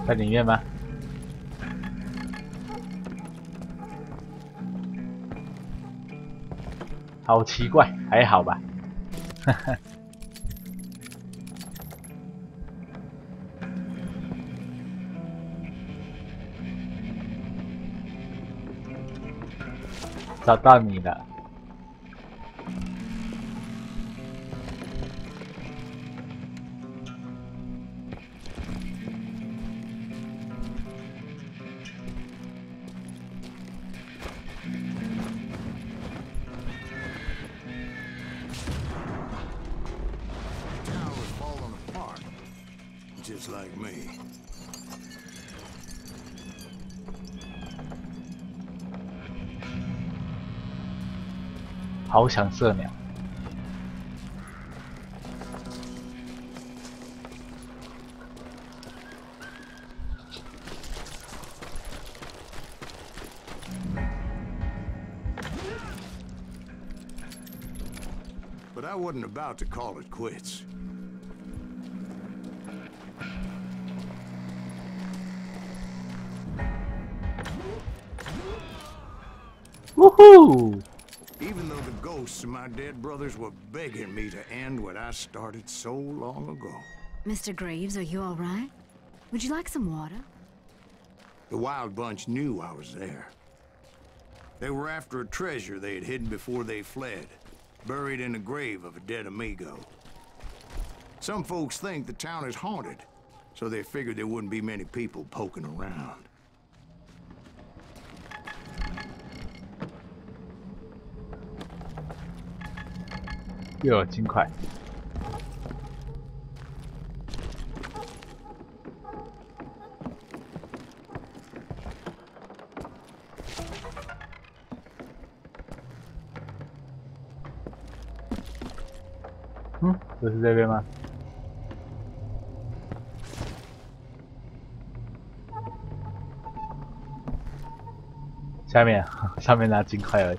在里面吗？好奇怪，还好吧。哈哈。找到你了。好想射鸟。But I wasn't about to call it quits. Woohoo! Even though the ghosts of my dead brothers were begging me to end what I started so long ago. Mr. Graves, are you all right? Would you like some water? The Wild Bunch knew I was there. They were after a treasure they had hidden before they fled, buried in the grave of a dead amigo. Some folks think the town is haunted, so they figured there wouldn't be many people poking around.又有金块。不是这边吗？下面，上面拿金块而已。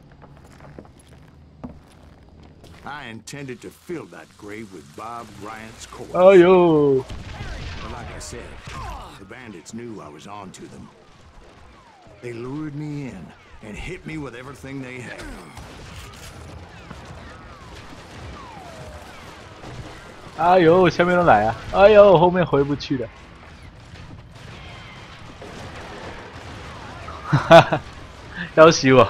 I intended to fill that grave with Bob Bryant's corpse. Oh, yo! But like I said, the bandits knew I was on to them. They lured me in and hit me with everything they had. 哎呦，下面都来啊！哎呦，后面回不去了。哈哈，要死我！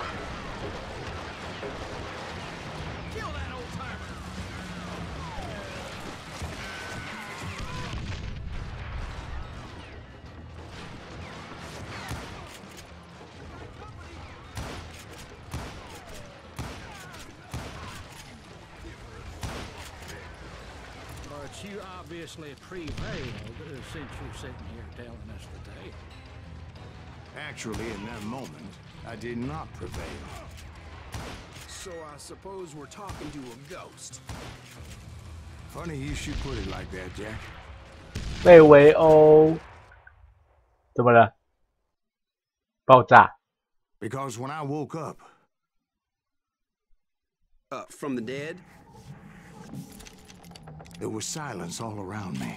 You obviously prevailed since you're sitting here telling us the tale. Actually, in that moment, I did not prevail. So I suppose we're talking to a ghost. Funny you should put it like that, Jack. 被围殴，怎么了？爆炸。 Because when I woke up, from the dead? there was silence all around me.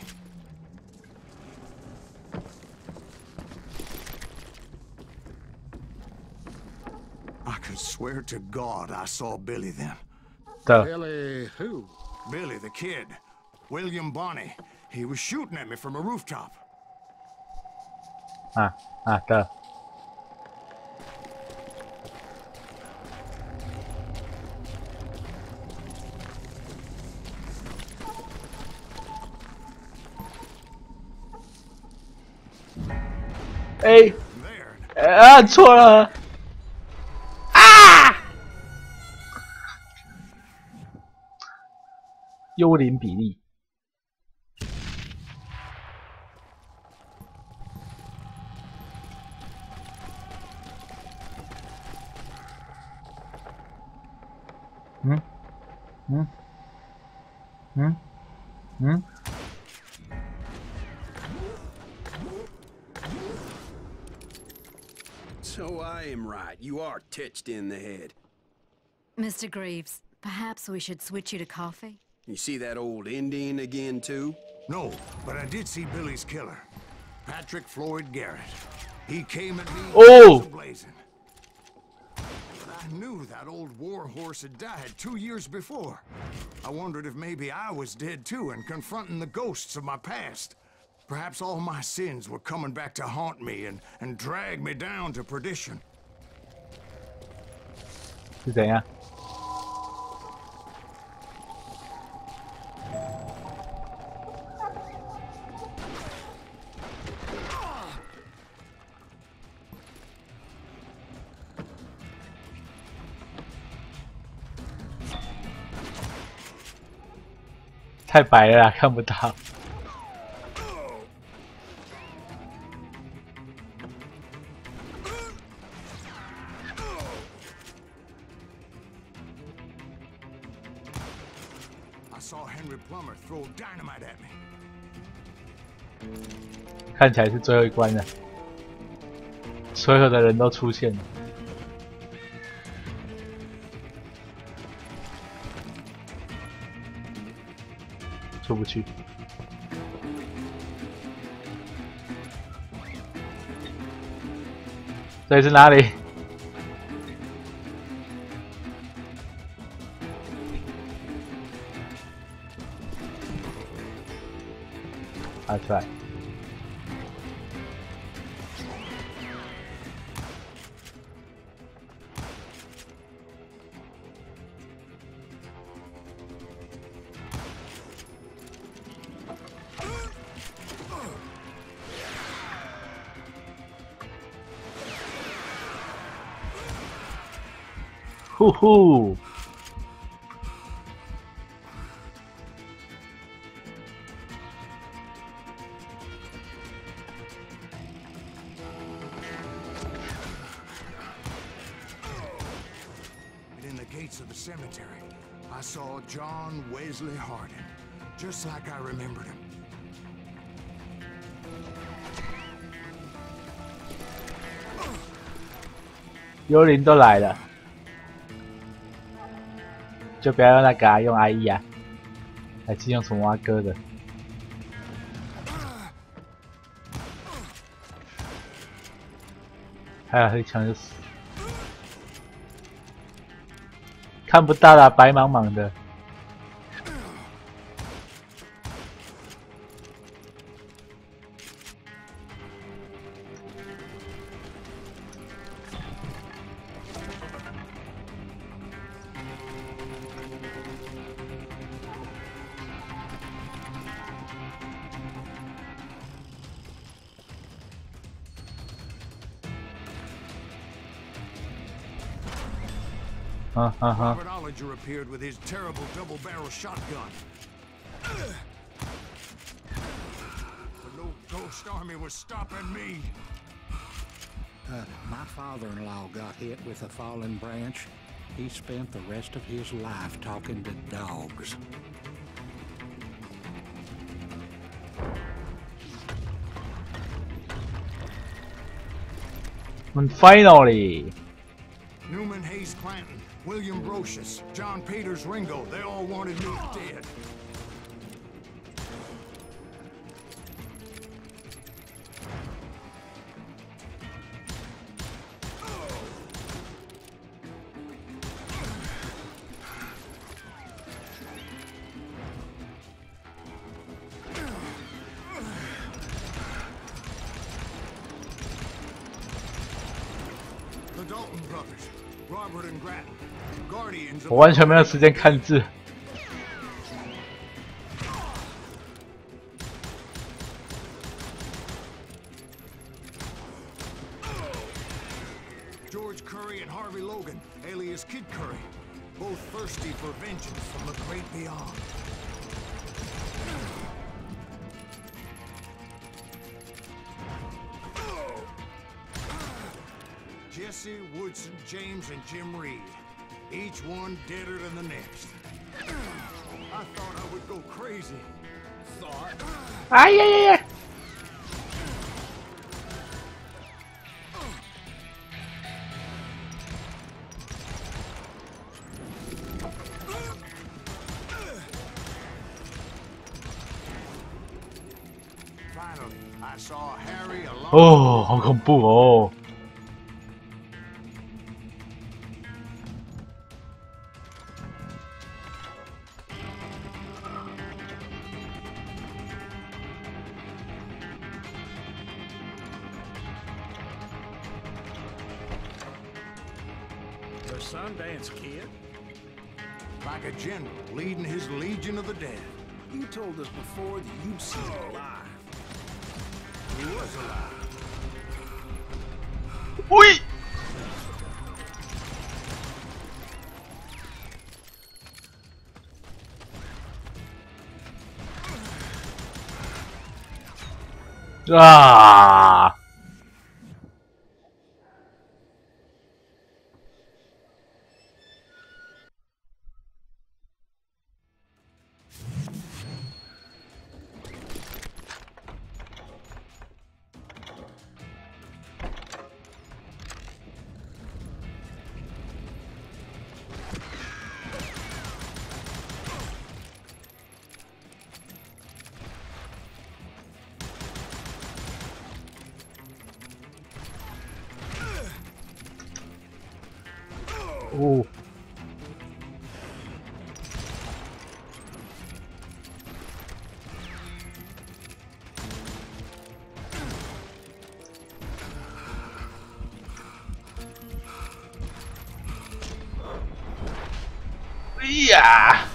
I could swear to God I saw Billy then. Billy who? Billy the kid. William Bonney. He was shooting at me from a rooftop. 的。 哎，按错了，啊！幽灵比例，So I am right. You are titched in the head. Mr. Graves, perhaps we should switch you to coffee? You see that old Indian again, too? No, but I did see Billy's killer, Patrick Floyd Garrett. He came at me blazing. But I knew that old war horse had died 2 years before. I wondered if maybe I was dead too and confronting the ghosts of my past. Perhaps all my sins were coming back to haunt me and drag me down to perdition. 是怎样？太白了啦，看不到。saw Henry Plummer throw dynamite at me. 看起来是最后一关了，所有的人都出现了，出不去。这里是哪里？啊，出来！呼呼！ Of the cemetery, I saw John Wesley Hardin, just like I remembered him. 幽灵都来了，就不要用那个啊，用 IE 啊，还是用什么哥的？还有一枪就死。 看不到啦，白茫茫的。Robert Ollinger appeared with his terrible double-barrel shotgun. But no ghost army was stopping me. My father-in-law got hit with a fallen branch. He spent the rest of his life talking to dogs. And finally. Newman Hayes Clanton, William Brocious, John Peters Ringo, they all wanted me dead. The Dalton brothers, Robert and Grattan, guardians of 我完全没有时间看字。George Curry and Harvey Logan, alias Kid Curry, both thirsty for vengeance from the great beyond. Jesse, Woodson, James, and Jim Reed. Each one deader than the next. I thought I would go crazy. Thought. Ay, ay, ay. Finally, I saw Harry alone. 哦，好恐怖哦！ The Sundance Kid? Like a general leading his legion of the dead. You told us before that you'd seen him alive. He was alive. 喂！啊！ The 哦。哎呀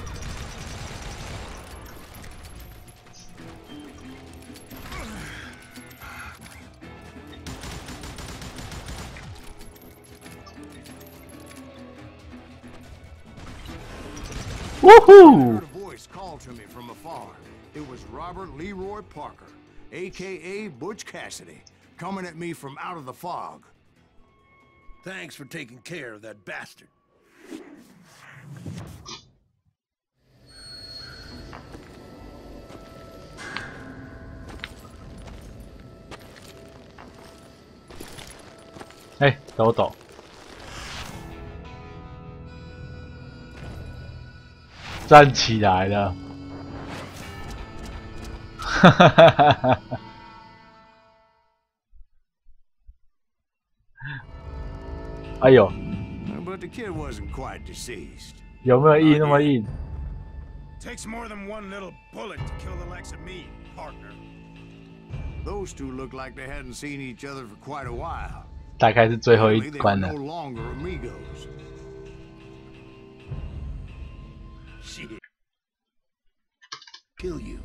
！Woohoo! I heard a voice call to me from afar. It was Robert Leroy Parker, a.k.a. Butch Cassidy, coming at me from out of the fog. Thanks for taking care of that bastard.哎，抖抖，站起来了！哈哈哈哈哈！哎呦， But the kid wasn't quite deceased. 有没有硬那么硬？ Takes more than one little bullet to kill the likes of me, partner. Those two looked like they hadn't seen each other for quite a while. 大概是最后一 They were 关了 no。 longer amigos. Shit. Kill you.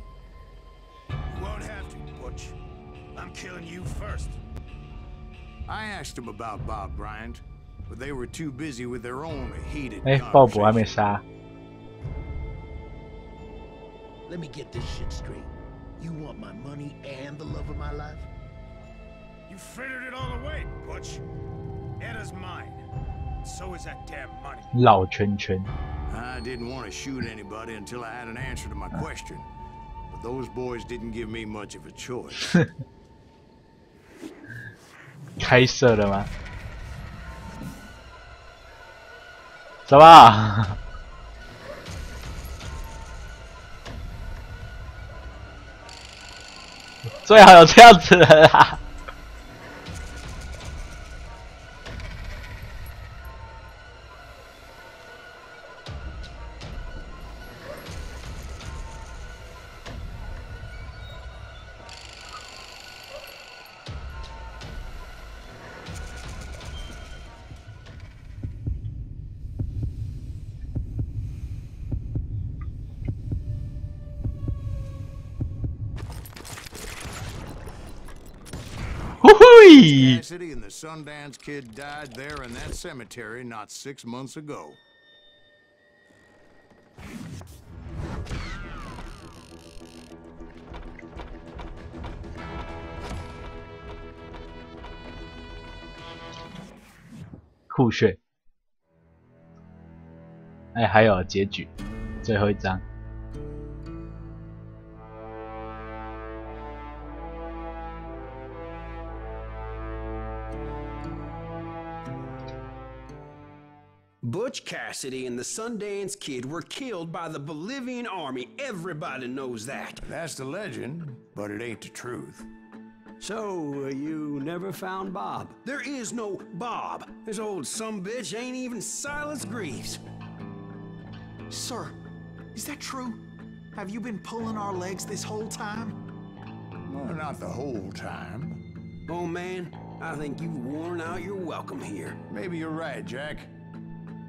You won't have to, Butch. I'm killing you first. I asked them about Bob Bryant, but they were too busy with their own heated 哎，鲍勃还没 conversation. 杀。 Let me get this shit straight. You want my money and the love of my life? You frittered it all away, Butch. Edda's mine. So is that damn money. 绕圈圈。 I didn't want to shoot anybody until I had an answer to my question, but those boys didn't give me much of a choice. 开射了吗？走吧。最好有这样子的啦。Cassidy and the Sundance Kid died there in that cemetery not 6 months ago. "酷炫！哎，还有结局，最后一章。 Butch Cassidy and the Sundance Kid were killed by the Bolivian army. Everybody knows that. That's the legend, but it ain't the truth. So, you never found Bob? There is no Bob. This old sumbitch ain't even Silas Greaves. Sir, is that true? Have you been pulling our legs this whole time? Well, not the whole time. Oh man, I think you've worn out your welcome here. Maybe you're right, Jack.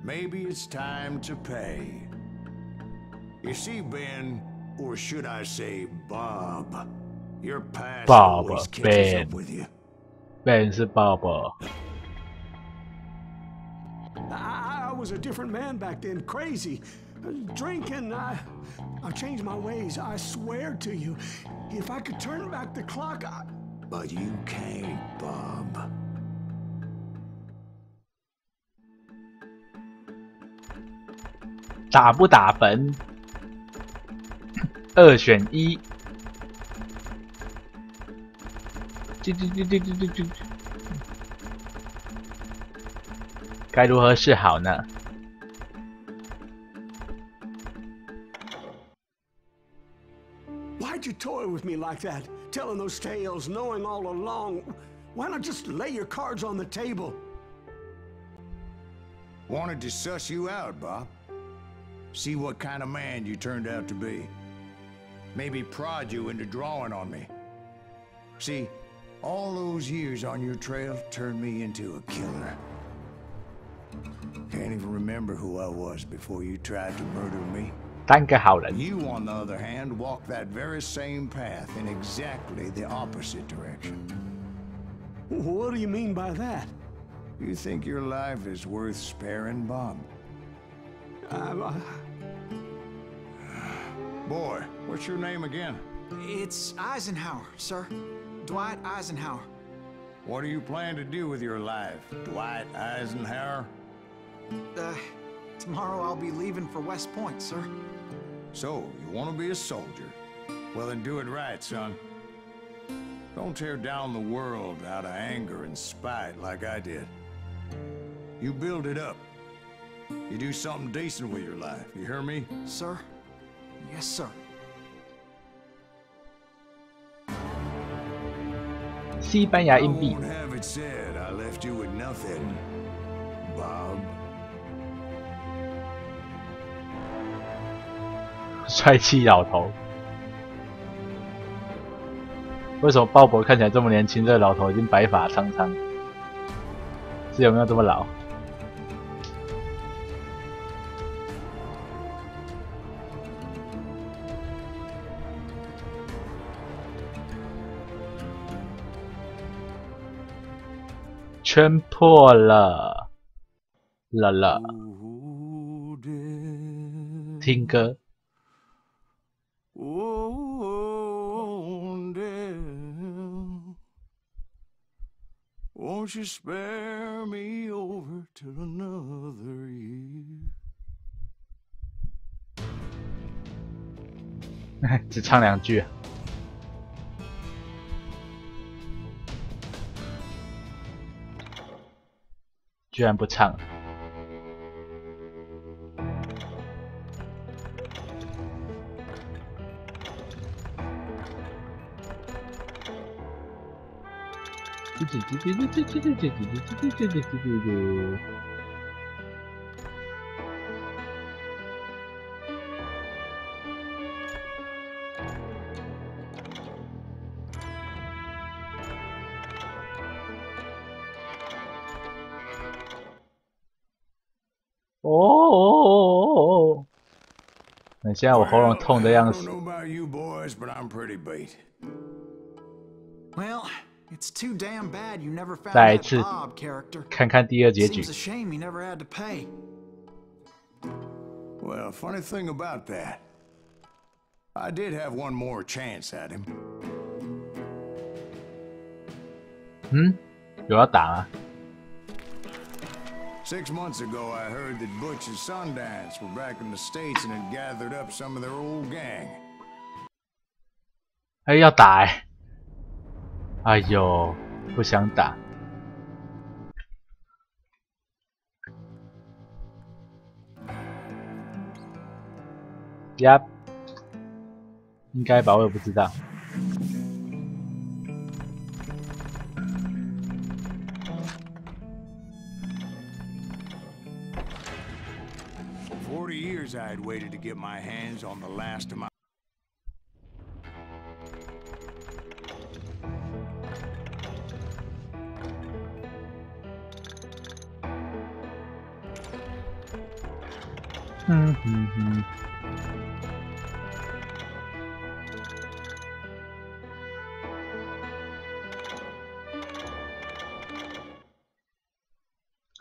Maybe it's time to pay. You see, Ben, or should I say Bob, your past Bob, always catches Ben. up with you. Ben 是鲍勃。 I was a different man back then, crazy. Drinking, I've changed my ways, I swear to you. If I could turn back the clock, But you can't, Bob. 打不打本？2选1。该如何是好呢？ Why'd you toy with me like that? Telling those tales, knowing all along. Why not just lay your cards on the table? Wanted to suss you out, Bob. See what kind of man you turned out to be. Maybe prod you into drawing on me. See, all those years on your trail turned me into a killer. Can't even remember who I was before you tried to murder me. 当个好人。 You, on the other hand, walk that very same path in exactly the opposite direction. What do you mean by that? You think your life is worth sparing, Bob? Boy, what's your name again? It's Eisenhower, sir. Dwight Eisenhower. What do you plan to do with your life, Dwight Eisenhower? Tomorrow I'll be leaving for West Point, sir. So, you want to be a soldier? Well, then do it right, son. Don't tear down the world out of anger and spite like I did. You build it up. You do something decent with your life, you hear me? Sir? Yes, sir. 西班牙硬 I 币 won't have it said I left you with nothing, Bob. 帅气老头。为什么鲍勃看起来这么年轻？这个老头已经白发苍苍，是有没有这么老？圈破了，听歌。 Oh, damn. Won't you spare me over till another year? 只唱2句。居然不唱了。 哦，那现在我喉咙痛的样子。 Well, it's too damn bad you never found 再一 that 次 Bob character. 看看第2结局。 Seems a shame he never had to pay. Well, funny thing about that, I did have one more chance at him. 有要打啊？ 6 months ago, I heard that Butch and Sundance were back in the States and had gathered up some of their old gang. 哎，要打哎！哎呦，不想打。呀，应该吧，我也不知道。 40 years I had waited to get my hands on the last of my... Mm-hmm.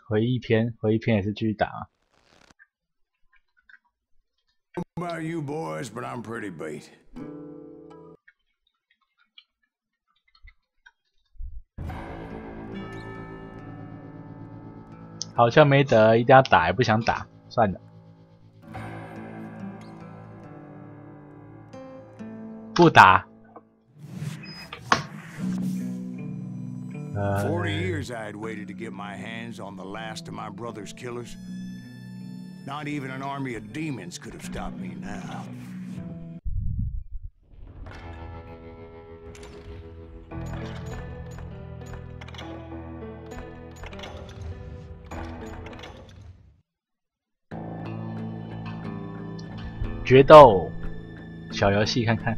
回忆篇也是继续打啊。 I don't know about you boys, but I'm pretty beat. 好像没得，一定要打，也不想打，算了。不打。40 years I had waited to get my hands on the last of my brother's killers. Not even an army of demons could have stopped me now. 决斗小游戏看看。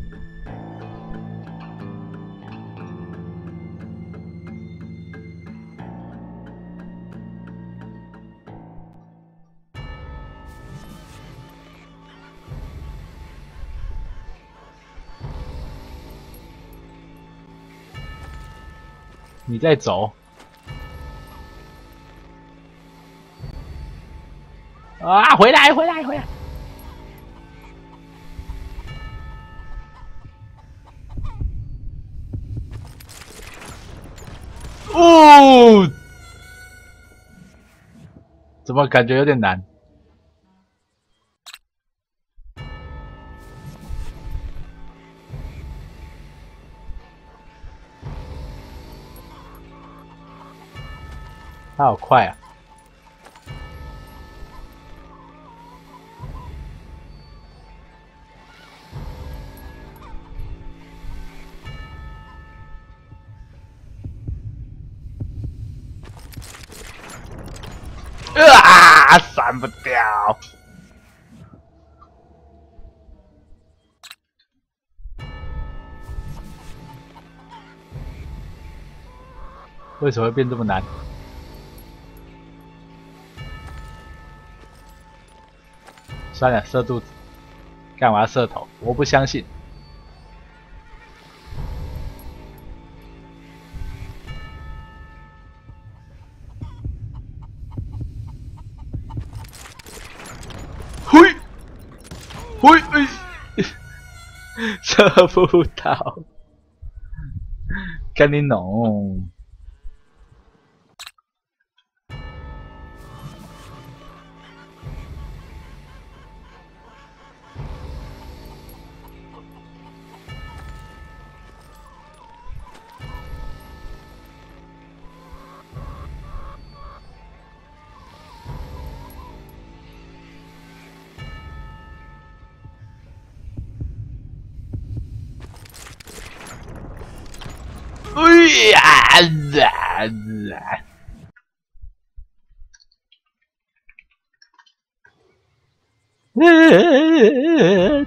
你在走啊！回来！哦，怎么感觉有点难？他好快啊！闪不掉！为什么会变这么难？算了，射肚子，干嘛射头？我不相信。嘿，射不到，跟你弄。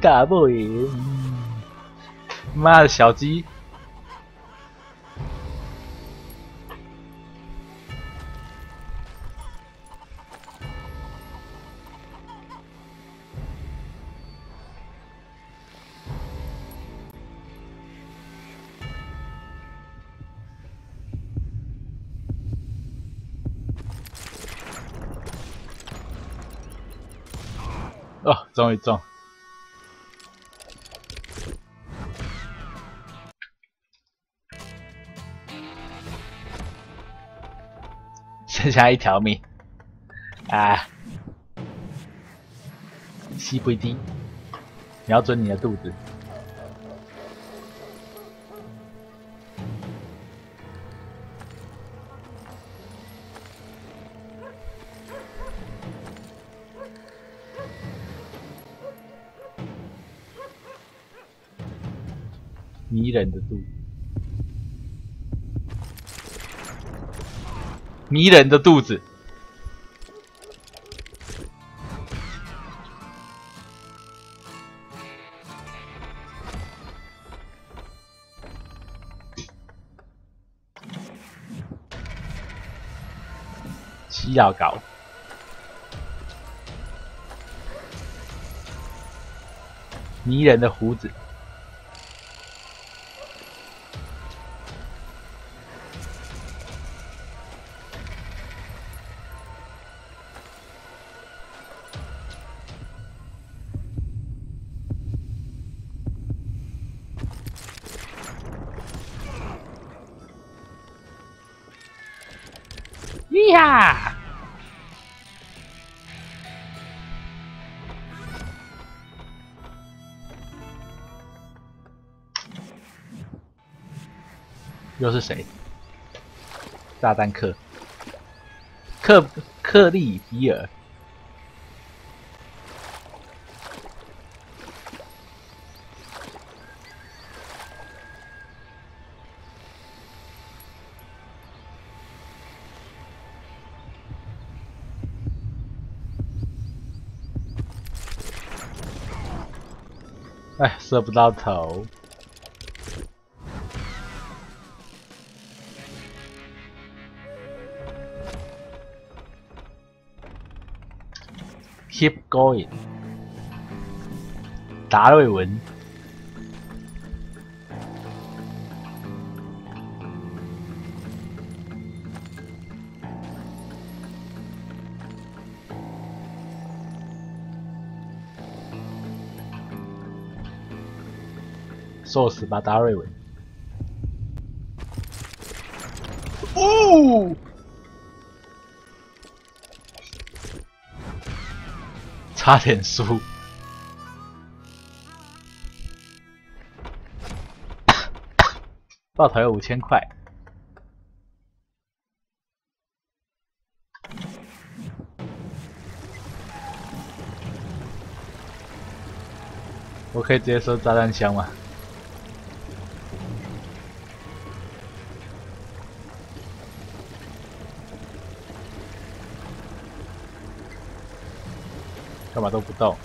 打不赢！妈的小鸡！哦，终于中！剩下一条命啊！吸不低，瞄准你的肚子。迷人的肚子，迷人的肚子。西药膏，迷人的胡子。呀！又是谁？炸弹客，克利比尔。哎，射不到头。Keep going。达瑞文。受死吧，达瑞文！哦，差点输。报酬有5000块。我可以直接收炸弹箱吗？干嘛都不动？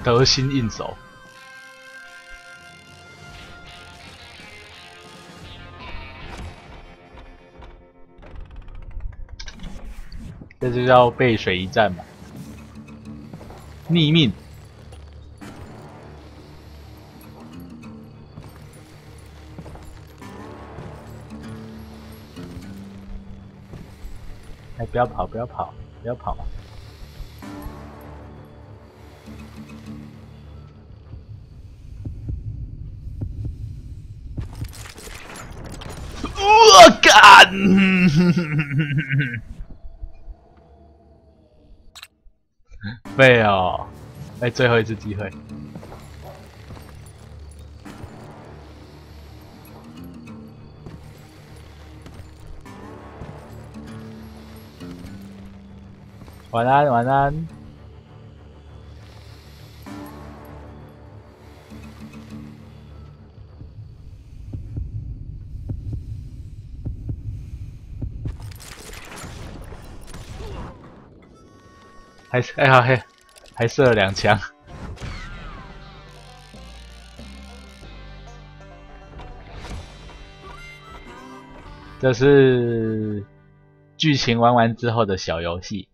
得心应手。这就叫背水一战嘛，逆命。哎，不要跑，不要跑，不要跑！我干！废哦！哎，最后一次机会。晚安，晚安。还射了2枪。这是剧情玩完之后的小游戏。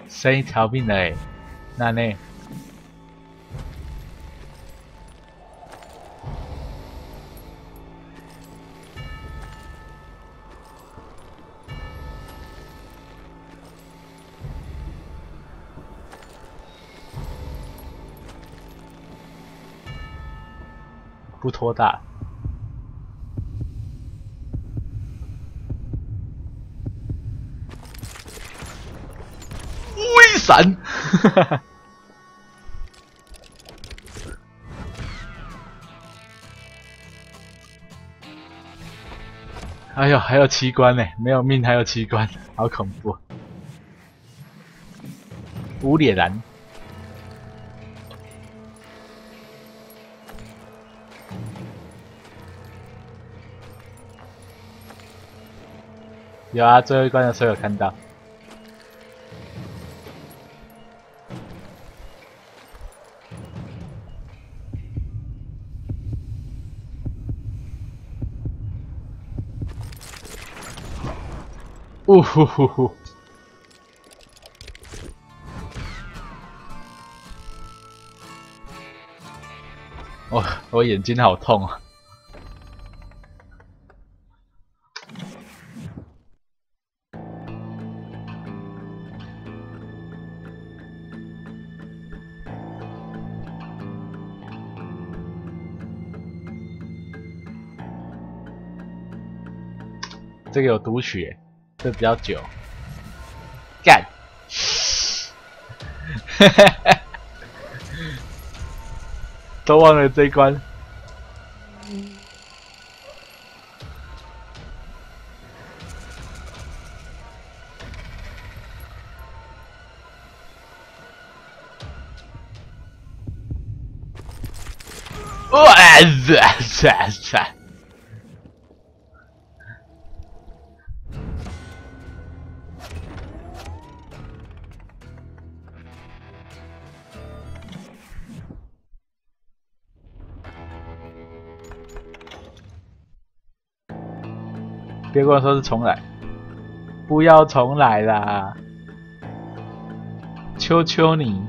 剩1条命了欸，那呢？不拖大。微闪，哎呦，还有7关呢，没有命还有7关，好恐怖！无脸男。有啊，最后一关的时候有看到。呜呼呼呼！我眼睛好痛啊！这个有读取耶，这比较久。干！都忘了这一关。哇！别跟我说是重来，不要重来啦！求求你！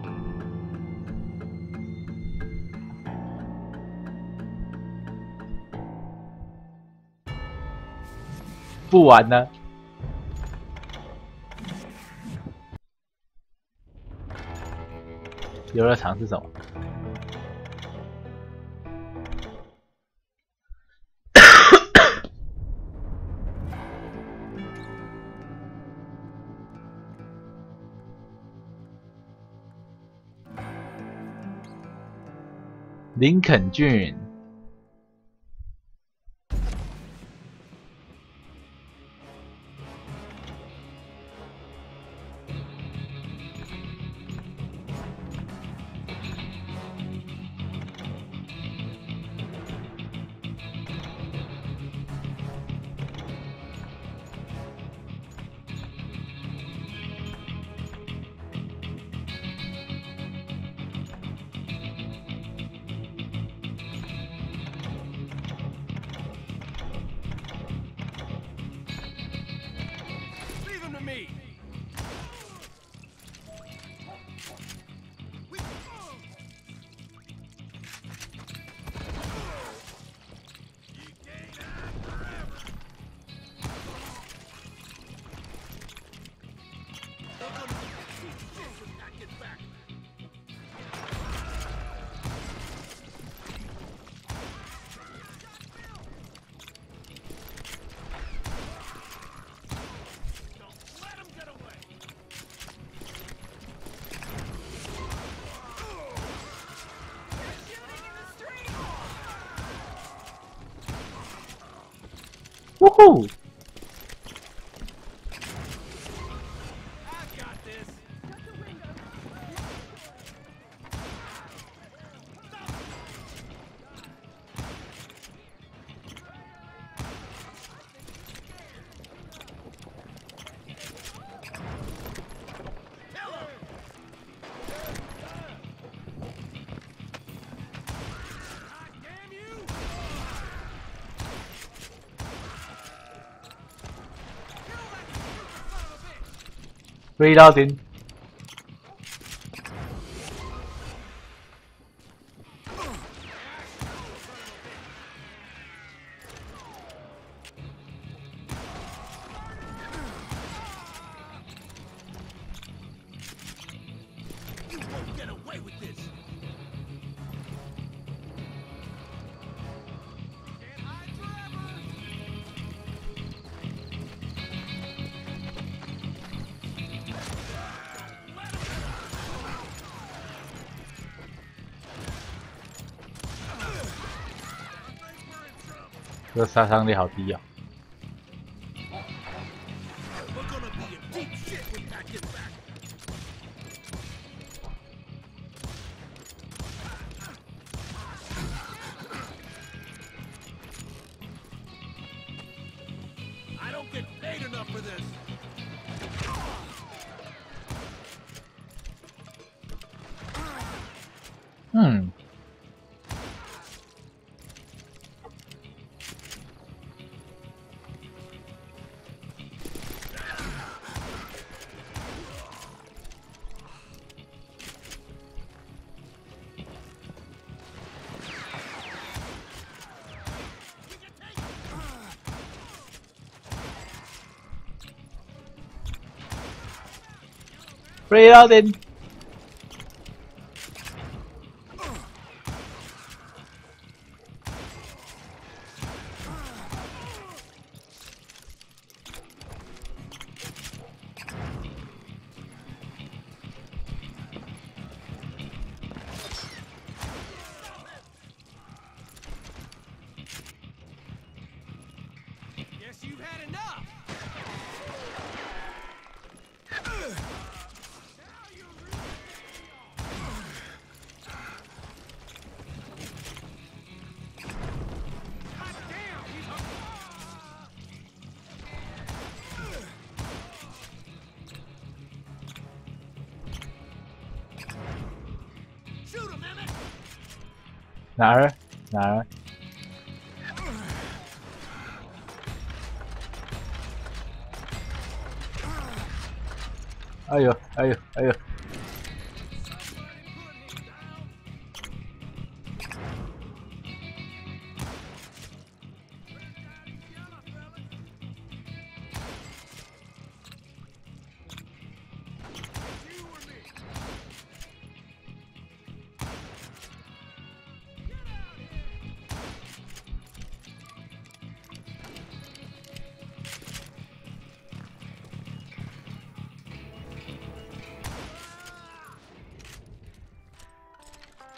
不玩了。游乐场是什么？林肯郡。Woohoo! Reloading. You won't get away with this. Can't hide forever.这杀伤力好低啊！ We're gonna be in deep shit when that gets back. I don't get paid enough for this. 嗯。 Reloading. Guess you've had enough. Shoot him, Emmett. 哪儿？哪儿？哎呦，哎呦，哎呦！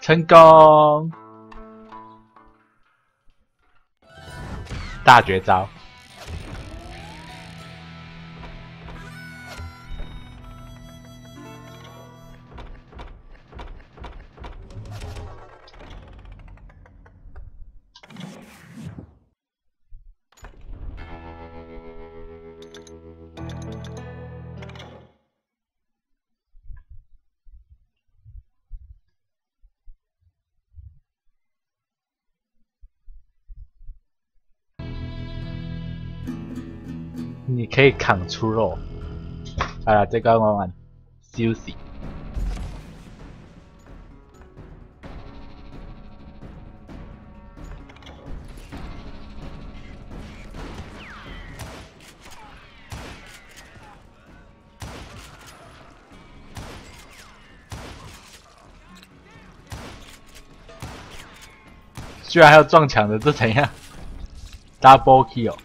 成功！大绝招！你可以扛出肉。好了，这个玩完休息。居然还有撞墙的，这怎样 ？Double kill。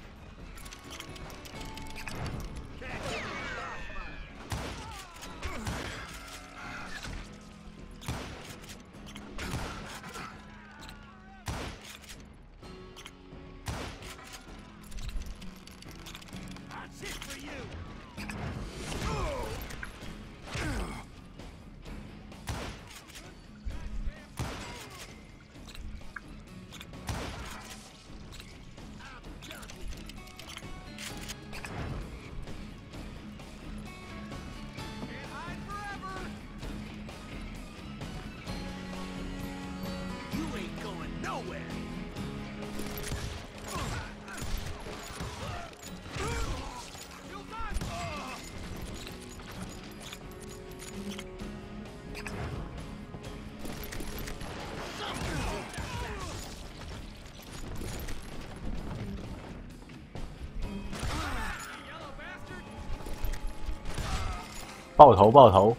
爆头爆头！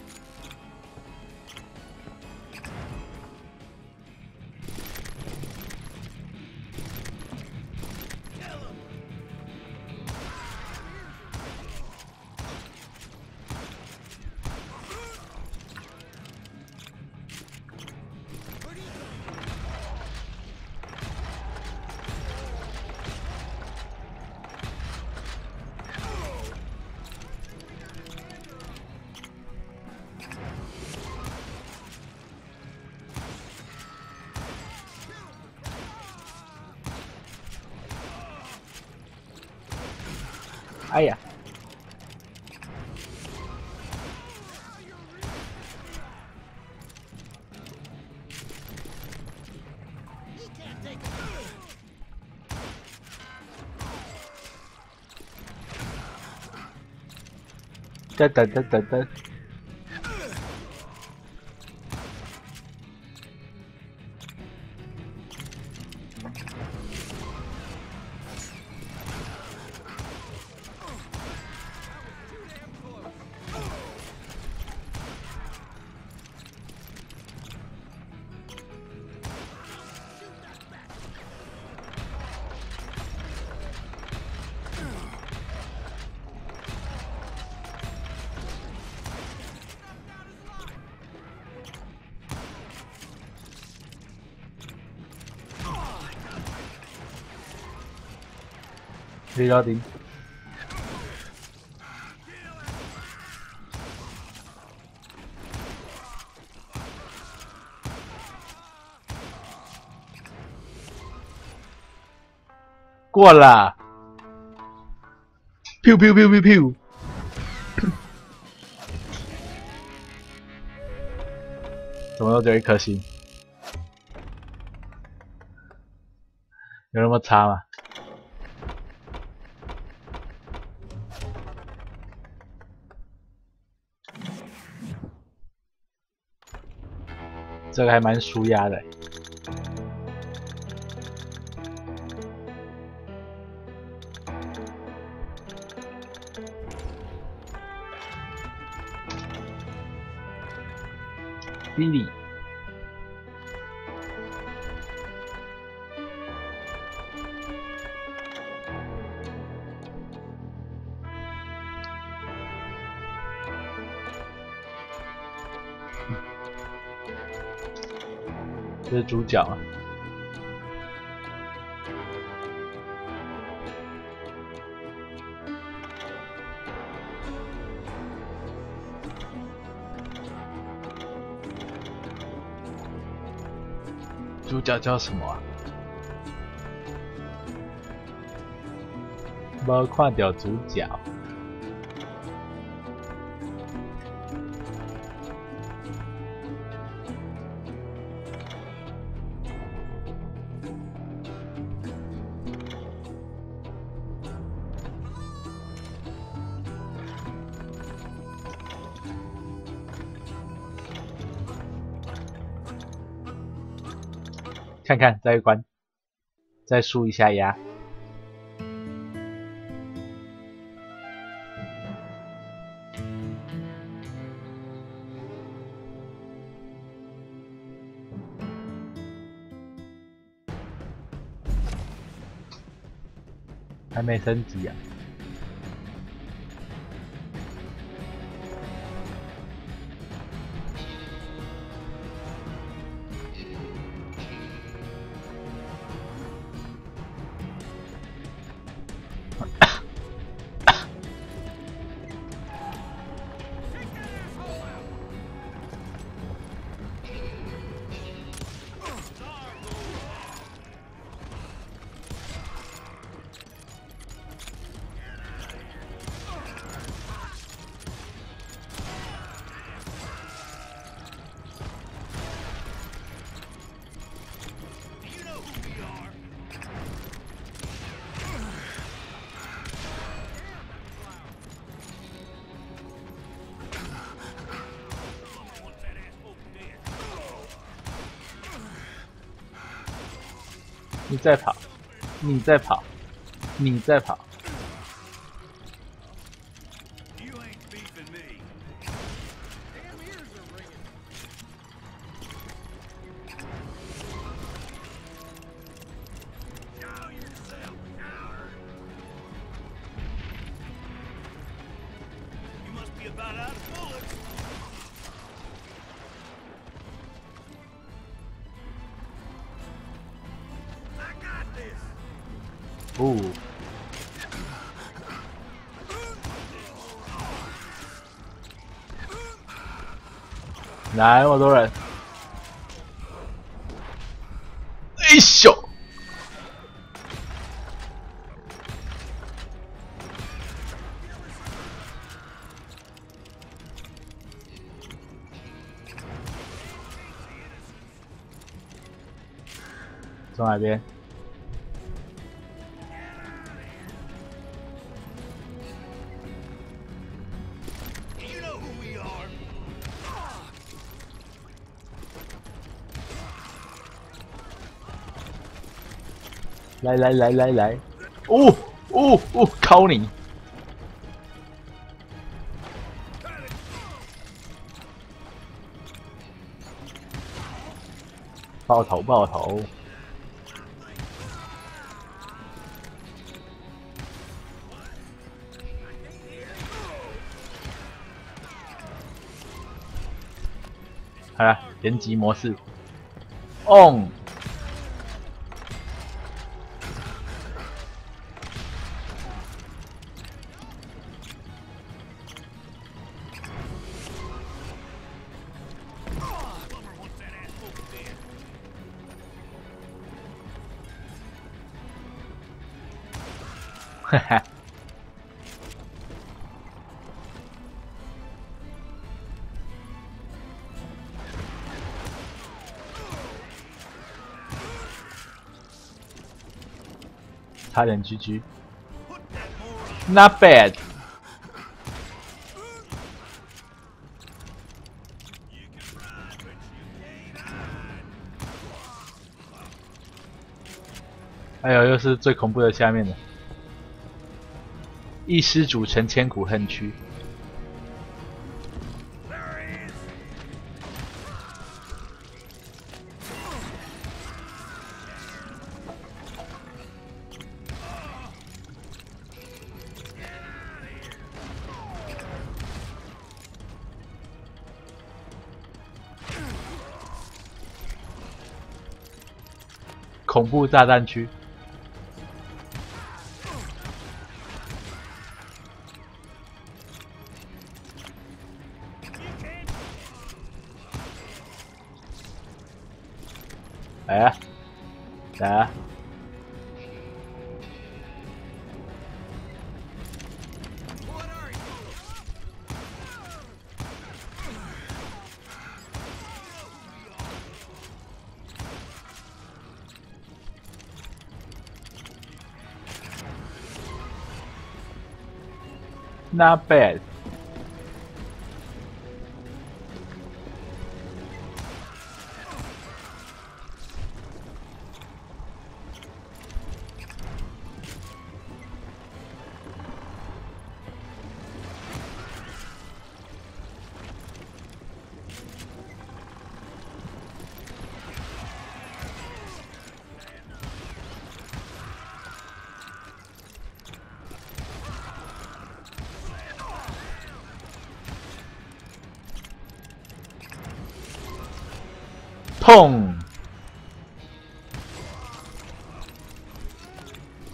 哎呀！噔噔噔噔噔！Reloading。过了。噗噗噗噗噗。怎么都只有1颗星？有那么差吗？这个还蛮舒压的。比利。 这是主角啊！主角叫什么啊？没看到主角。 看看，再一关，再输一下牙。还没升级啊！你在跑，你在跑，你在跑。哦，来，那么多人，哎咻！从哪边？ 来！哦，敲你！爆头！好了，延级模式 ，on。 哈哈，差点 GG，Not bad。哎呦，又是最恐怖的下面的。一失主成千古恨区。恐怖炸弹区。来啊！来啊！Not bad. 痛！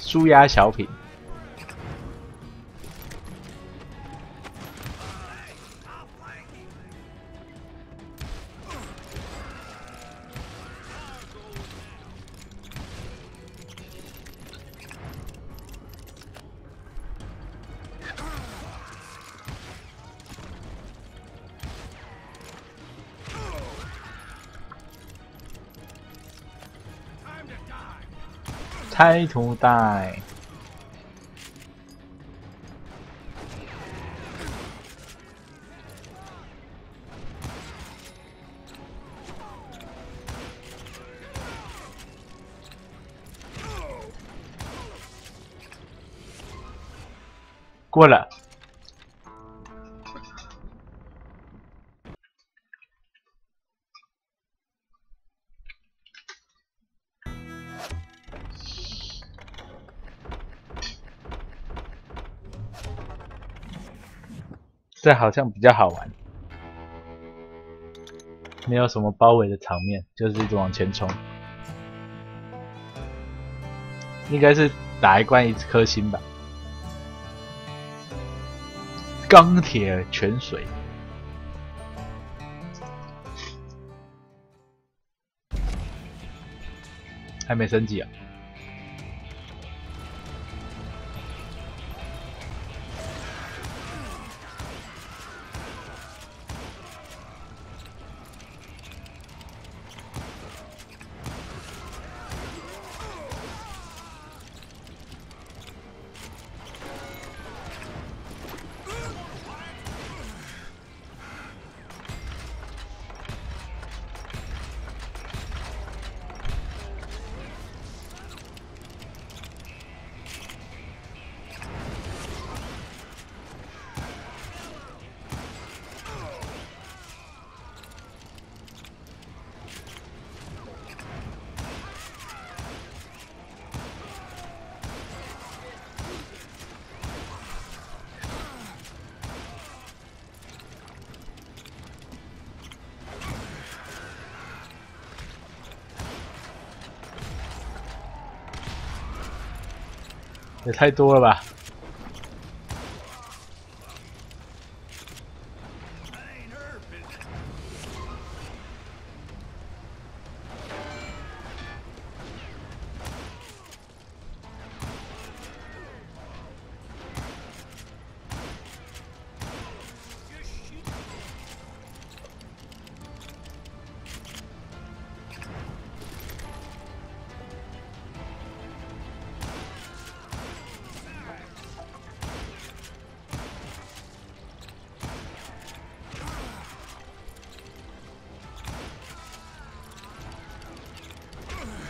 舒压小品。Time to die。过了。这好像比较好玩，没有什么包围的场面，就是一直往前冲。应该是打一关1颗星吧。钢铁泉水，还没升级啊。也太多了吧！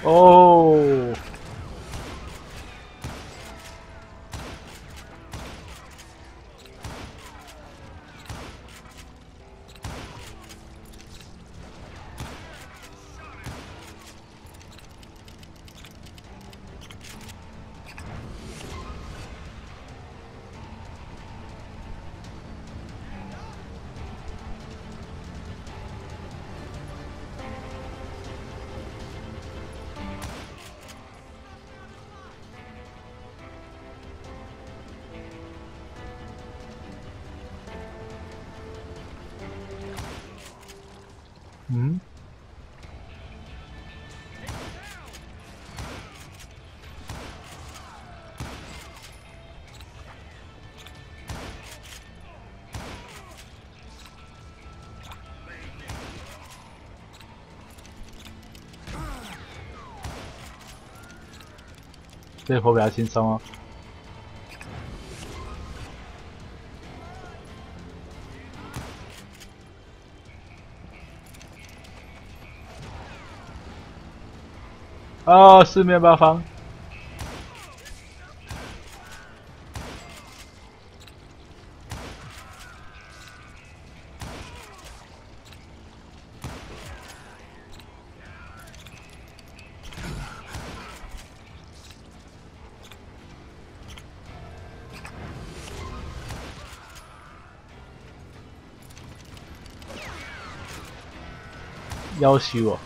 哦，嗯。这活比较轻松哦。哦，四面八方。要求哦。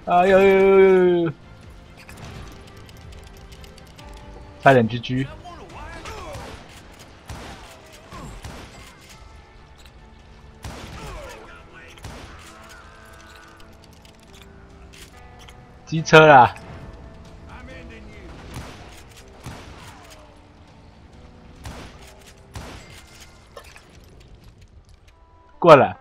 哎呦！差点 GG。机车啦！过来。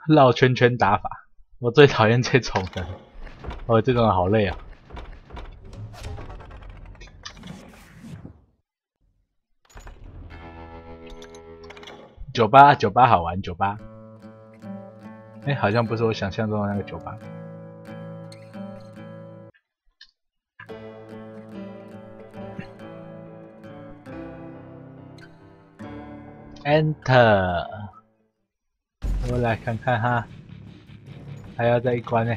绕圈圈打法，我最讨厌这种的。哦，这种好累啊。酒吧好玩，酒吧。哎，好像不是我想象中的那个酒吧。Enter。我来看看哈，还要再一关呢。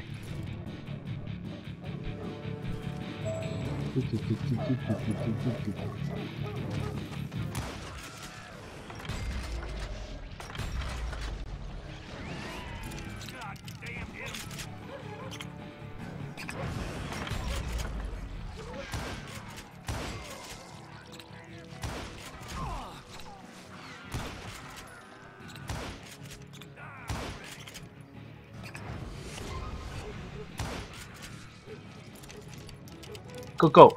Go go！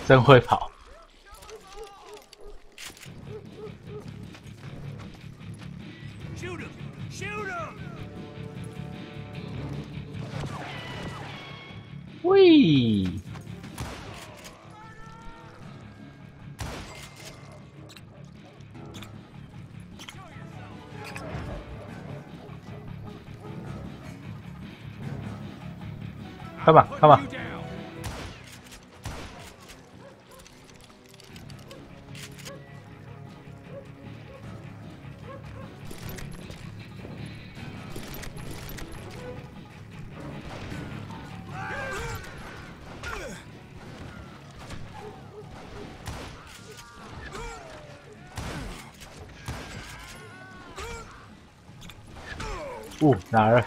真会跑。喂！看吧，看吧。哪儿？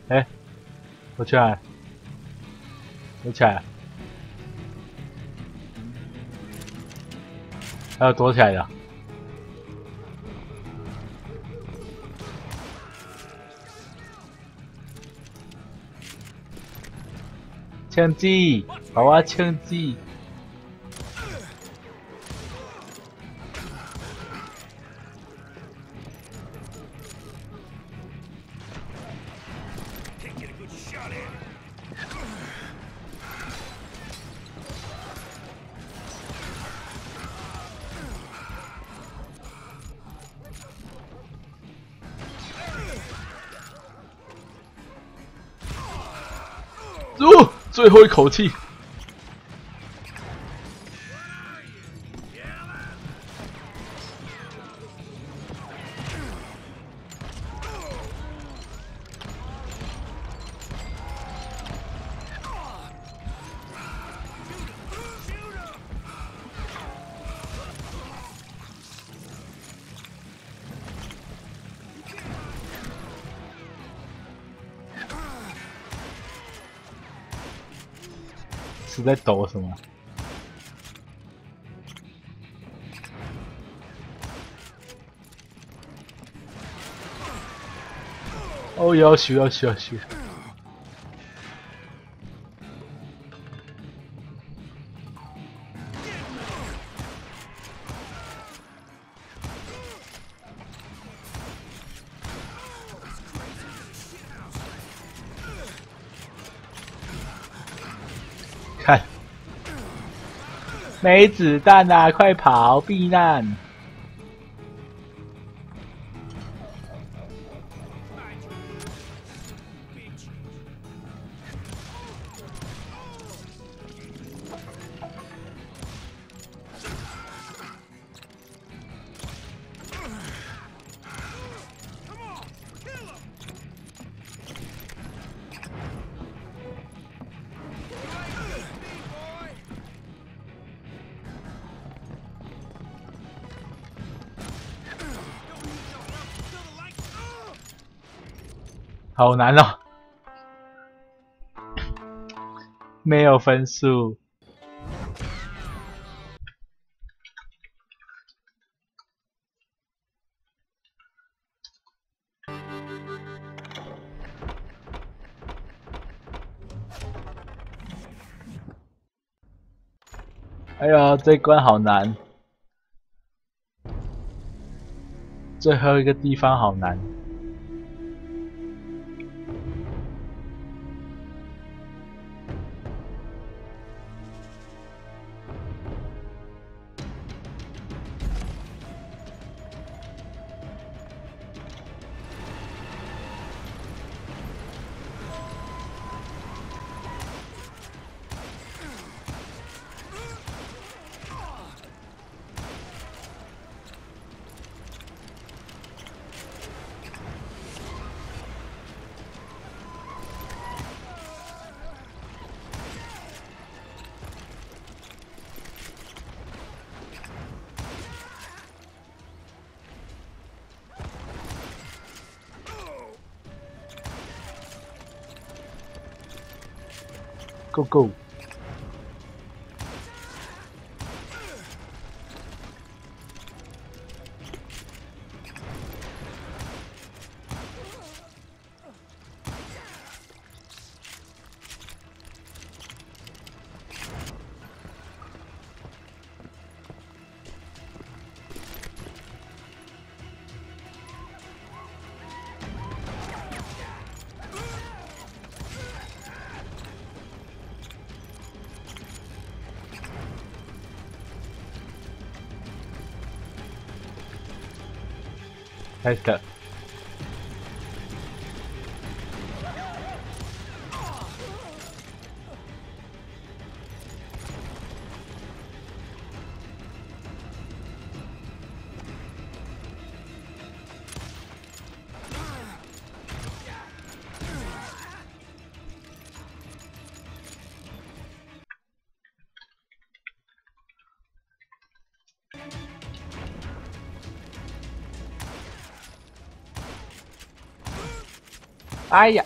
哎，我去哪儿？躲起来了，还有躲起来的。枪击，把我枪击！最后一口气。是在抖什么？哦，要修！看，没子弹啊！快跑，避难！好难哦，没有分数。哎呀，这关好难，最后一个地方好难。Go go！ 开始。哎呀！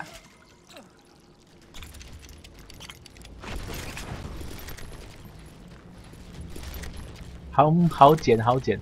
好捡，好捡。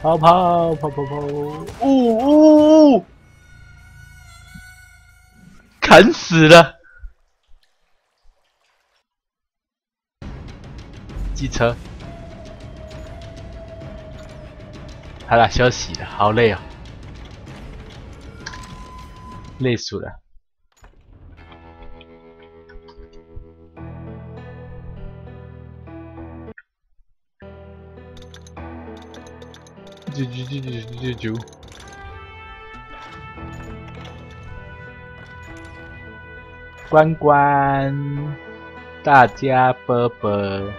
跑！呜！砍死了！机车。好了，休息了，好累哦，累死了。啾！关，大家啵啵。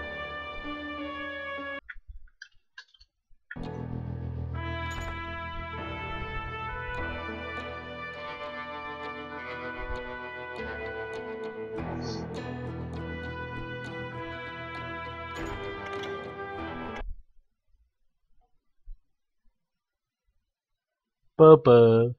啵啵。